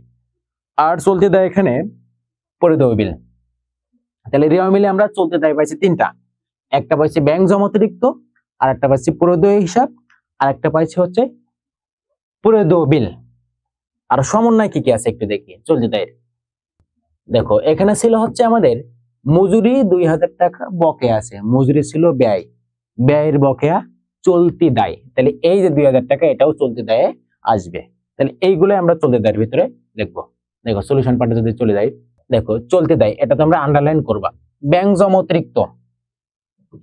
আর চলতি দায় এখানে প্রদেয় বিল। তাহলে রিয়া মিলে আমরা চলতি দায় পাইছি তিনটা। একটা পাইছি ব্যাংক জমা অতিরিক্ত, আর একটা পাইছি প্রদেয় হিসাব, আর একটা পাইছি হচ্ছে প্রদেয় বিল। আর সমন্বয় কি কি আছে একটু দেখি চলতি দায়ের। দেখো এখানে ছিল হচ্ছে আমাদের মজুরি 2000 টাকা বকেয়া আছে, মজুরি ছিল ব্যয়, ব্যয়ের বকেয়া চলতি দায়। তাহলে এই যে 2000 টাকা এটাও চলতি দায়ে আসবে। তাহলে এইগুলো আমরা চলতি দায়ের ভিতরে লিখবো। দেখো সলিউশন পার্টে যদি চলে যাই, দেখো চলতি দায় এটা তোমরা আন্ডারলাইন করবা। ব্যাংক জমা অতিরিক্ত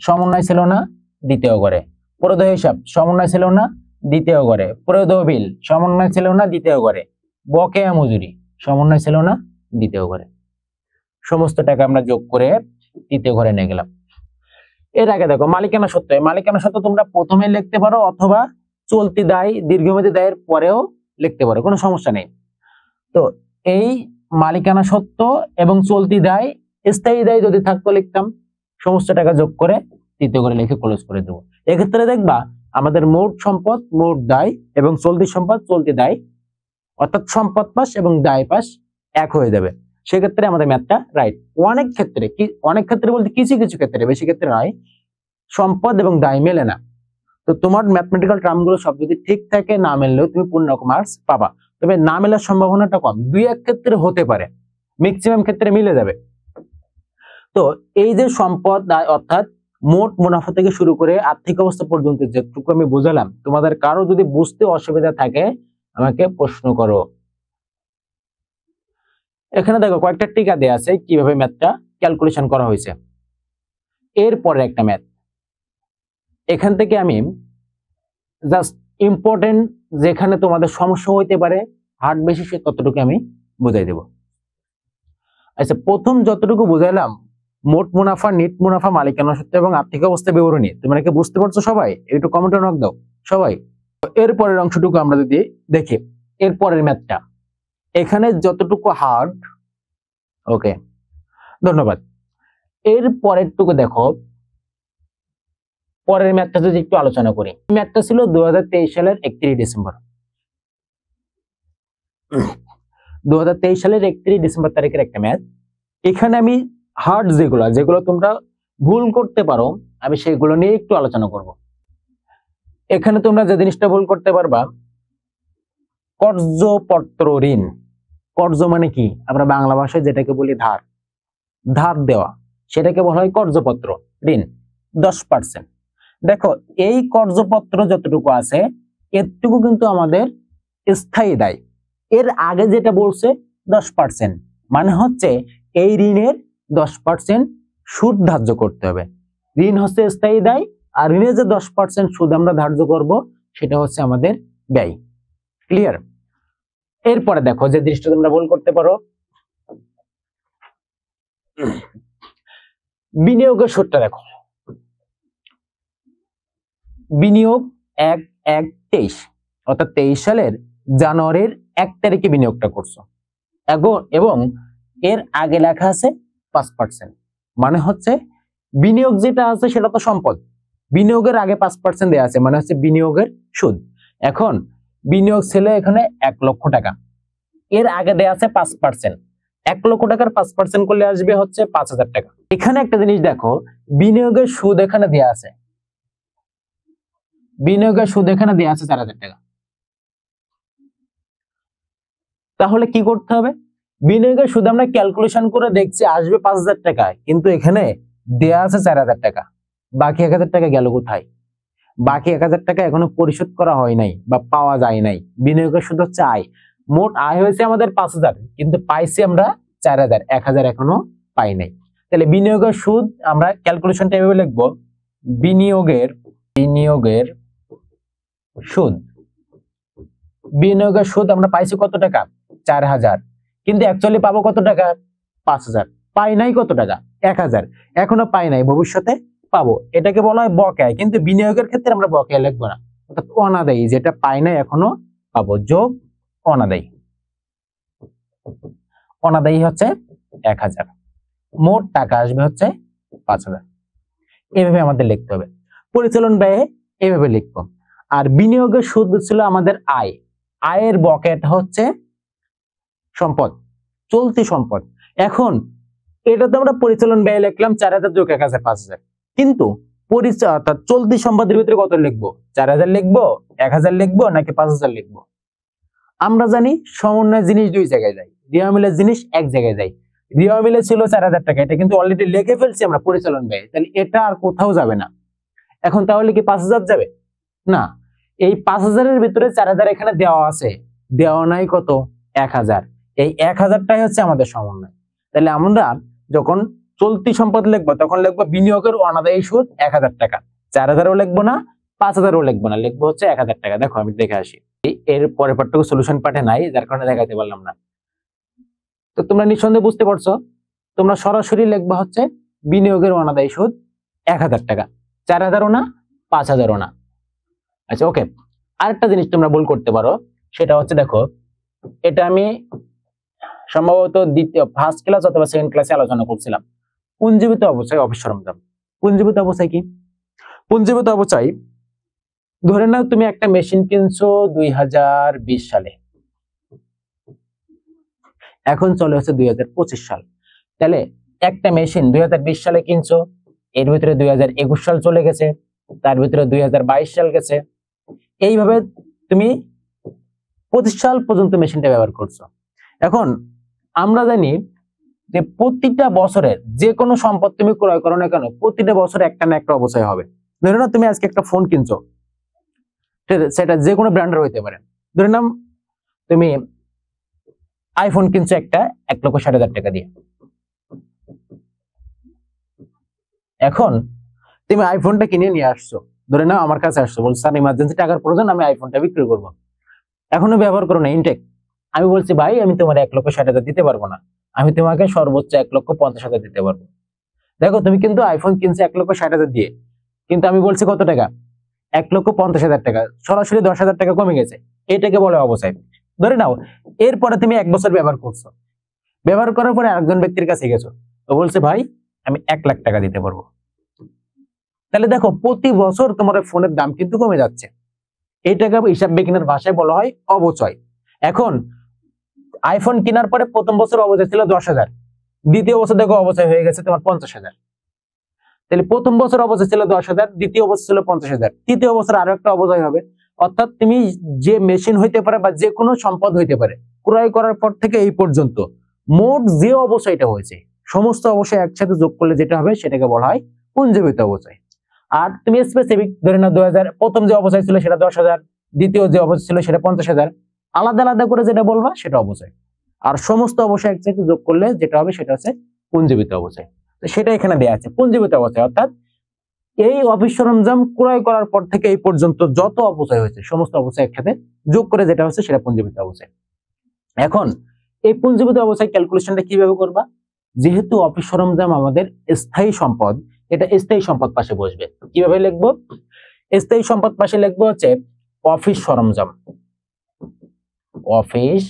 সমন্বয় ছিল না দ্বিতীয় ঘরে, প্রদেয় হিসাব সমন্বয় ছিল না দ্বিতীয় ঘরে, প্রদেয় বিল সমন্বয় ছিল না দ্বিতীয় ঘরে, বকেয়া মজুরি সমন্বয় ছিল না দ্বিতীয় ঘরে। সমস্ত টাকা আমরা যোগ করে তৃতীয় ঘরে নিয়ে গেলাম। এর আগে দেখো মালিকানা সত্ত্ব, মালিকানা সত্ত্ব তোমরা প্রথমে লিখতে পারো অথবা চলতি দায় দীর্ঘমেয়াদী দায়ের পরেও লিখতে পারো, কোনো সমস্যা নেই। তো এই মালিকানা সত্ত্ব এবং চলতি দায়, স্থায়ী দায় যদি থাকতো লিখতাম, সমস্ত টাকা যোগ করে তৃতীয় ঘরে লিখে ক্লোজ করে দেবো। এক্ষেত্রে দেখবা আমাদের মোট সম্পদ, মোট দায় এবং চলতি সম্পদ, চলতি দায়, অর্থাৎ সম্পদ পাশ এবং দায় পাশ এক হয়ে যাবে। সেক্ষেত্রে আমাদের ম্যাথটা রাইট। অনেক ক্ষেত্রে অনেক ক্ষেত্রে বলতে কিছু কিছু ক্ষেত্রে, বেশি ক্ষেত্রে নয়, সম্পদ এবং দায় মেলে না। তো তোমার ম্যাথমেটিক্যাল টার্মগুলো সব যদি ঠিক থাকে, না মেললেও তুমি পূর্ণ মার্কস পাবা। তবে না মেলার সম্ভাবনাটা কম, দুই এক ক্ষেত্রে হতে পারে, ম্যাক্সিমাম ক্ষেত্রে মিলে যাবে। তো এই যে সম্পদ দায় অর্থাৎ মোট মুনাফা থেকে শুরু করে আর্থিক অবস্থা পর্যন্ত যেটুকু আমি বুঝালাম, তোমাদের কারো যদি বুঝতে অসুবিধা থাকে আমাকে প্রশ্ন করো। এখানে দেখো কয়েকটা টিকা দেয়া আছে কিভাবে ম্যাথটা ক্যালকুলেশন করা হয়েছে। এরপরে একটা ম্যাথ, এখান থেকে আমি জাস্ট ইম্পর্টেন্ট যেখানে তোমাদের সমস্যা হইতে পারে হার্ড বেশি সে ততটুকু আমি বুঝাই দেব। আচ্ছা, প্রথম যতটুকু বুঝাইলাম মোট মুনাফা, নেট মুনাফা, মালিকানা সত্ত্ব এবং আর্থিক অবস্থা বিবরণী, তোমরা কি বুঝতে পারছো সবাই? একটু কমেন্টে নক দাও সবাই। এরপরের অংশটুকু আমরা যদি দেখি, এরপরের ম্যাথটা এখানে যতটুকু হার্ড, ওকে ধন্যবাদ। এর পরেরটুকু দেখো, পরের ম্যাথটা যদি একটু আলোচনা করি। ম্যাথটা ছিল 2023 সালের 31 ডিসেম্বর। 2023 সালের 31 ডিসেম্বর তারিখের একটা ম্যাথ। এখানে আমি হার্ড যেগুলো তোমরা ভুল করতে পারো, আমি সেগুলো নিয়ে একটু আলোচনা করব। এখানে তোমরা যে জিনিসটা ভুল করতে পারবা, কর্জপত্র ঋণ। কর্জ মানে কি? আমরা বাংলা ভাষায় যেটাকে বলি ধার, ধার দেওয়া, সেটাকে বলা হয় কর্জপত্র ঋণ 10%। দেখো এই কর্জপত্র যতটুকু আছে এতটুকু কিন্তু আমাদের স্থায়ী দায়। এর আগে যেটা বলছে 10%, মানে হচ্ছে এই ঋণের 10% সুদ ধার্য করতে হবে। ঋণ হচ্ছে স্থায়ী দায়, আর ঋণের যে 10% সুদ আমরা ধার্য করব সেটা হচ্ছে আমাদের ব্যয়। ক্লিয়ার? এরপরে দেখো যে দৃষ্টি তোমরা ভুল করতে পারো, বিনিয়োগের সুদটা দেখো। বিনিয়োগ 1/1/23 অর্থাৎ 23 সালের জানুয়ারির 1 তারিখে বিনিয়োগটা করছো, এবং এর আগে লেখা আছে 5%, মানে হচ্ছে বিনিয়োগ যেটা আছে সেটা তো সম্পদ, বিনিয়োগের আগে 5% দেওয়া আছে, মানে হচ্ছে বিনিয়োগের সুদ। এখন বিনিয়োগ ছিল এখানে 1,00,000 টাকা, এর আগে দেয়া আছে 5%। 1,00,000 টাকার 5% করলে আসবে হচ্ছে 5,000 টাকা। এখানে একটা জিনিস দেখো, বিনিয়োগের সুদ এখানে দেয়া আছে, বিনিয়োগের সুদ এখানে দেয়া আছে 4,000 টাকা। তাহলে কি করতে হবে, বিনিয়োগের সুদ আমরা ক্যালকুলেশন করে দেখছি আসবে 5,000 টাকা, কিন্তু এখানে দেয়া আছে 4,000 টাকা। বাকি 1,000 টাকা গেল কোথায়? বাকি 1,000 টাকা এখনো পরিশোধ করা হয় নাই বা পাওয়া যায় নাই। বিনিয়োগের সুদ হচ্ছে আয়, মোট আয় হয়েছে আমাদের 5,000, কিন্তু পাইছি আমরা 4,000, 1,000 এখনো পাই নাই। তাহলে বিনিয়োগের সুদ আমরা ক্যালকুলেশনটা এভাবে লিখবো, বিনিয়োগের সুদ, বিনিয়োগের সুদ আমরা পাইছি কত টাকা? 4,000, কিন্তু অ্যাকচুয়ালি পাবো কত টাকা? 5,000। পাই নাই কত টাকা? 1,000, এখনো পাই নাই, ভবিষ্যতে পাবো। এটাকে বলা হয় বকেয়া, কিন্তু বিনিয়োগের ক্ষেত্রে আমরা বকেয়া লিখবো না, অর্থাৎ অনাদায়ী, যেটা পাই নাই এখনো পাবো, যোগ অনাদায়ী। অনাদায়ী হচ্ছে 1,000, মোট টাকা আসবে হচ্ছে 5,000। এভাবে আমাদের লিখতে হবে। পরিচালন ব্যয়ে এভাবে লিখবো। আর বিনিয়োগের সুদ ছিল আমাদের আয়, আয়ের বকেয়াটা হচ্ছে সম্পদ, চলতি সম্পদ। এখন এটা তো আমরা পরিচালন ব্যয় লিখলাম 4,000 যোগ 1,000, 5,000, কিন্তু অর্থাৎ চলতি সম্পদের ভিতরে কত লিখবো? 4,000 লিখবো, 1,000 লিখবো, নাকি 5,000 লিখবো? আমরা জানি সমন্বয় জিনিস দুই জায়গায় যায়, রিয়া মিলের জিনিস এক জায়গায় যায়। রিয়া মিলে ছিল 4,000 টাকা, এটা কিন্তু অলরেডি লিখে ফেলছি আমরা পরিচালন ব্যয়, তাহলে এটা আর কোথাও যাবে না। এখন তাহলে কি 5,000 যাবে? না, এই 5,000 এর ভিতরে 4,000 এখানে দেওয়া আছে, দেওয়া নাই কত? 1,000। এই 1,000টাই হচ্ছে আমাদের সমন্বয়। তাহলে আমরা যখন চলতি সম্পদ লিখবো তখন লিখবো বিনিয়োগের অনাদায়ী সুদ 1,000 টাকা, 4,000ও লিখবো না, 5,000ও লিখবো না, লিখবো হচ্ছে 1,000 টাকা। দেখো আমি দেখে আসি, এর পরের পার্টটুকু সলিউশন পার্টে নাই, যার কারণে দেখাতে পারলাম না। তো তোমরা নিঃসন্দেহে বুঝতে পারছো, তোমরা সরাসরি লিখবা হচ্ছে বিনিয়োগের অনাদায়ী সুদ 1,000 টাকা, 4,000ও না, 5,000ও না। আচ্ছা ওকে, আরেকটা জিনিস তোমরা ভুল করতে পারো, সেটা হচ্ছে দেখো, এটা আমি সম্ভবত ফার্স্ট ক্লাস অথবা সেকেন্ড ক্লাসে আলোচনা করছিলাম। পুঞ্জীভূত অবস্থায় অফিস সরঞ্জাম। পুঞ্জীভূত অবস্থায় কি? পুঞ্জীভূত অবস্থায় ধরে নাও তুমি একটা মেশিন কিনছো 2020 সালে, এখন চলে হচ্ছে 2025 সাল। তাহলে একটা মেশিন 2020 সালে কিনছো, এর ভিতরে 2021 সাল চলে গেছে, তার ভিতরে 2022 সাল গেছে, এইভাবে তুমি 25 সাল পর্যন্ত মেশিনটা ব্যবহার করছো। এখন আমরা জানি যে প্রতিটা বছরের যে কোনো সম্পদ তুমি ক্রয় করো না কেন, প্রতিটা বছর একটা না একটা অবচয় হবে। ধরে নাও তুমি আজকে একটা ফোন কিনছো, সেটা যে কোনো ব্র্যান্ডের হইতে পারে। ধরে নাও তুমি আইফোন কিনছো একটা 1,60,000 টাকা দিয়ে। এখন তুমি আইফোনটা কিনে নিয়ে আসছো, ধরে নাও আমার কাছে আসছো, বলছো স্যার ইমার্জেন্সি টাকার প্রয়োজন, আমি আইফোনটা বিক্রি করবো। এখনো ব্যবহার করো না, ইনটেক। আমি বলছি ভাই আমি তোমার 1,60,000 দিতে পারবো না, আমি তোমাকে সর্বোচ্চ 1,50,000 দিতে পারবো। দেখো তুমি কিন্তু আইফোন কিনছো 1,60,000 দিয়ে, কিন্তু আমি বলছি কত টাকা? 1,50,000 টাকা, সরাসরি 10,000 টাকা কমে গেছে। এটাকে বলে অবচয়। ধরে নাও এরপরে তুমি 1 বছর ব্যবহার করছো, ব্যবহার করার পরে আরেকজন ব্যক্তির কাছে গেছো, তো বলছে ভাই আমি 1,00,000 টাকা দিতে পারবো। তাহলে দেখো প্রতি বছর তোমার ফোনের দাম কিন্তু কমে যাচ্ছে। এইটাকে হিসাব বিজ্ঞানের ভাষায় বলা হয় অবচয়। এখন আইফোন কেনার পরে প্রথম বছর অবচয় ছিল 10,000, দ্বিতীয় বছর দেখো অবচয় হয়ে গেছে তোমার 50,000। তাহলে প্রথম বছর অবচয় ছিল 10,000, দ্বিতীয় বছর ছিল 50,000, তৃতীয় বছর আরো একটা অবচয় হবে। অর্থাৎ তুমি যে মেশিন হইতে পারে বা যে কোনো সম্পদ হইতে পারে, ক্রয় করার পর থেকে এই পর্যন্ত মোট যে অবচয়টা হয়েছে, সমস্ত অবচয় একসাথে যোগ করলে যেটা হবে সেটাকে বলা হয় পুঞ্জীভূত অবচয়। আর তুমি স্পেসিফিক ধরে নাও 2000 প্রথম যে অবচয় ছিল সেটা 10,000, দ্বিতীয় যে অবচয় ছিল সেটা 50,000, আলাদা আলাদা করে যেটা বলবা সেটা অবচয়। আর সমস্ত অবচয় একসাথে যোগ করলে যেটা হবে সেটা হচ্ছে পুঞ্জীভূত অবচয়। তো সেটা এখানে দেয়া আছে পুঞ্জীভূত অবচয়, অর্থাৎ এই অফিস সরঞ্জাম ক্রয় করার পর থেকে এই পর্যন্ত যত অপচয় হয়েছে সমস্ত অপচয় একসাথে যোগ করে যেটা হচ্ছে সেটা পুঞ্জীভূত অপচয়। এখন এই পুঞ্জীভূত অপচয় ক্যালকুলেশনটা কিভাবে করবা? যেহেতু অফিস সরঞ্জাম আমাদের স্থায়ী সম্পদ, এটা স্থায়ী সম্পদ পাশে বসবে। কিভাবে লিখবো? স্থায়ী সম্পদ পাশে লিখবো হচ্ছে অফিস সরঞ্জাম। অফিস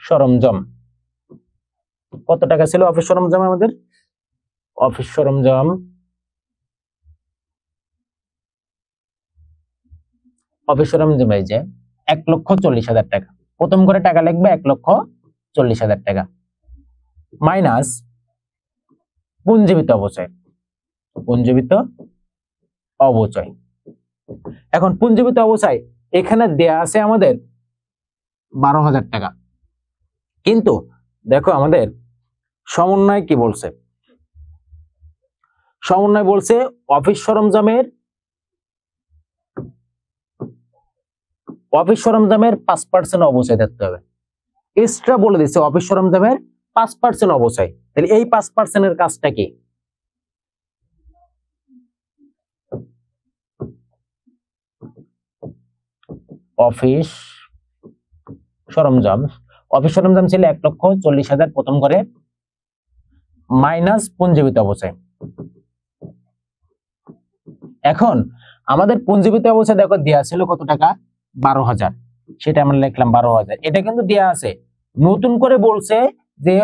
সরঞ্জাম কত টাকা ছিল অফিস সরঞ্জাম আমাদের? অফিস সরঞ্জাম অফিস সরঞ্জাম এই যে 1,40,000 টাকা, প্রথম করে টাকা লিখবে 1,40,000 টাকা, মাইনাস পুঞ্জীবিত অবচয়, পুঞ্জীবিত অবচয়। এখন পুঞ্জীবিত অবচয় এখানে দেয়া আছে আমাদের 12,000 টাকা, কিন্তু দেখো আমাদের সমন্বয় কি বলছে, সমন্বয় বলছে অফিস সরঞ্জামের 5% অবচয় থাকতে হবে। এক্সট্রা বলে দিচ্ছে অফিস সরঞ্জামের 5% অবচয়। তাহলে এই 5% এর কাজটা কি? অফিস সরঞ্জাম, অফিস সরঞ্জাম ছিল 1,40,000 প্রথম করে, মাইনাস পুঞ্জীবিত অবচয়। এখন আমাদের পুঞ্জীবিত অবচয় দেখো দেয়া ছিল কত টাকা, 12,000, সেটা আমরা লিখলাম 12,000। এটা কিন্তু দেয়া আছে, নতুন করে বলছে যে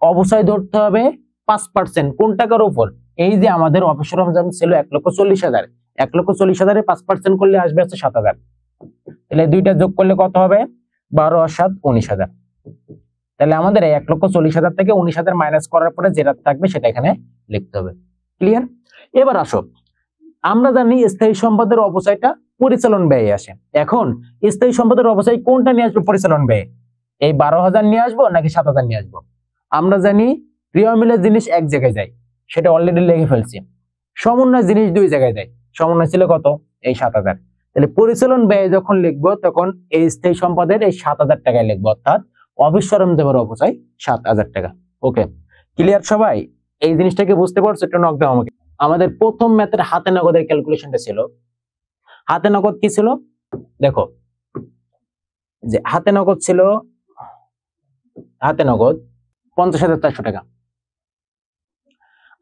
অবচয় ধরতে হবে 5%। কোন টাকার উপর? এই যে আমাদের অফিস সরঞ্জাম ছিল 1,40,000, 1,40,000 এর 5% করলে আসবে হচ্ছে 7,000। তাহলে দুইটা যোগ করলে কত হবে? 12 আর 7 19,000। তাহলে আমাদের এই 1,40,000 থেকে 19,000 মাইনাস করার পরে যেটা থাকবে সেটা এখানে লিখতে হবে। ক্লিয়ার? এবার আসো, আমরা জানি স্থায়ী সম্পদের অপচয়টা পরিচালন ব্যয়ে আসে। এখন স্থায়ী সম্পদের অপচয় কোনটা নিয়ে আসবো পরিচালন ব্যয়ে? এই 12,000 নিয়ে আসবো নাকি 7,000 নিয়ে আসবো? আমরা জানি ক্রিয়া মিলের জিনিস এক জায়গায় যায়, সেটা অলরেডি লিখে ফেলছি। সমন্বয় জিনিস দুই জায়গায় যায়, সমন্বয় ছিল কত? এই 7,000। তাহলে পরিচালন ব্যয় যখন লিখবো তখন এই স্থায়ী সম্পদের এই 7,000 টাকায় লিখবো, অর্থাৎ অফিস সরঞ্জামের অপচয় 7,000 টাকা। ওকে, ক্লিয়ার সবাই? এই জিনিসটাকে বুঝতে পারছো? একটু নক দাও আমাকে। আমাদের প্রথম ম্যাথের হাতে নগদের ক্যালকুলেশনটা ছিল, হাতে নগদ কি ছিল দেখো, যে হাতে নগদ ছিল, হাতে নগদ 50,400 টাকা।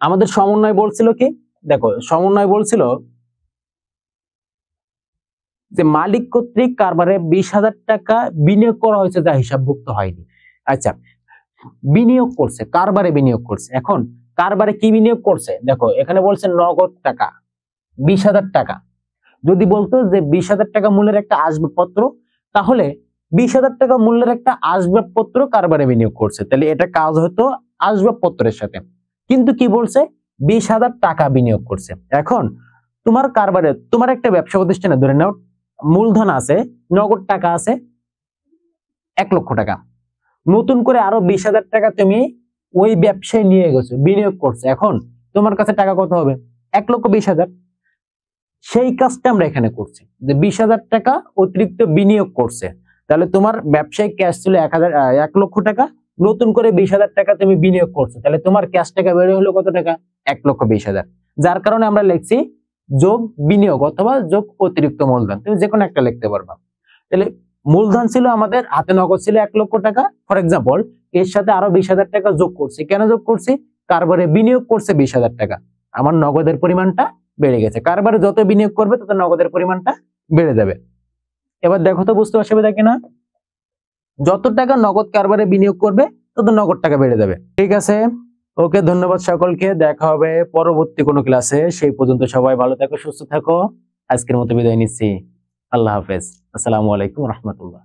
আমাদের সমন্বয় বলছিল কি, দেখো সমন্বয় বলছিল যে মালিক কর্তৃক কারবারে 20,000 টাকা বিনিয়োগ করা হয়েছে যা হিসাবভুক্ত হয়নি। আচ্ছা, বিনিয়োগ করছে, কারবারে বিনিয়োগ করছে। এখন কারবারে কি বিনিয়োগ করছে? দেখো এখানে বলছে নগদ টাকা 20,000 টাকা। যদি বলতো যে 20,000 টাকা মূল্যের একটা আসবাবপত্র, তাহলে 20,000 টাকা মূল্যের একটা আসবাবপত্র কারবারে বিনিয়োগ করছে, তাহলে এটা কাজ হতো আসবাবপত্রের সাথে। কিন্তু কি বলছে? 20,000 টাকা বিনিয়োগ করছে। এখন তোমার কারবারে, তোমার একটা ব্যবসা প্রতিষ্ঠানে ধরে নাও মূলধন আছে, নগদ টাকা আছে 1,00,000 টাকা, নতুন করে আরো 20,000 টাকা তুমি ওই ব্যবসায় নিয়ে গেছো, বিনিয়োগ করছে। এখন তোমার কাছে টাকা কত হবে? 1,20,000। সেই কাজটা আমরা এখানে করছি, যে 20,000 টাকা অতিরিক্ত বিনিয়োগ করছে। তাহলে তোমার ব্যবসায়িক ক্যাশ ছিল 1,00,000 টাকা, নতুন করে 20,000 টাকা তুমি বিনিয়োগ করছো, তাহলে তোমার ক্যাশ টাকা বেড়ে হলো কত টাকা? 1,20,000। যার কারণে আমরা লিখছি যোগ বিনিয়োগ অথবা যোগ অতিরিক্ত মূলধন, তুমি যে কোনো একটা লিখতে পারবা। তাহলে মূলধন ছিল আমাদের, হাতে নগদ ছিল 1,00,000 টাকা, ফর এক্সাম্পল এর সাথে আরো 20,000 টাকা যোগ করছি। কেন যোগ করছি? কারবারে বিনিয়োগ করছে 20,000 টাকা, আমার নগদের পরিমাণটা বেড়ে গেছে। কারবারে যত বিনিয়োগ করবে তত নগদের পরিমাণটা বেড়ে যাবে। এবার দেখো তো বুঝতে অসুবিধা কিনা? যত টাকা নগদ কারবারে বিনিয়োগ করবে তত নগদ টাকা বেড়ে যাবে। ঠিক আছে, ওকে, ধন্যবাদ সকলকে, দেখা হবে পরবর্তী কোনো ক্লাসে। সেই পর্যন্ত সবাই ভালো থাকো, সুস্থ থাকো। আজকের মতো বিদায় নিচ্ছি। আল্লাহ হাফেজ। আসসালামু আলাইকুম রহমতুল্লাহ।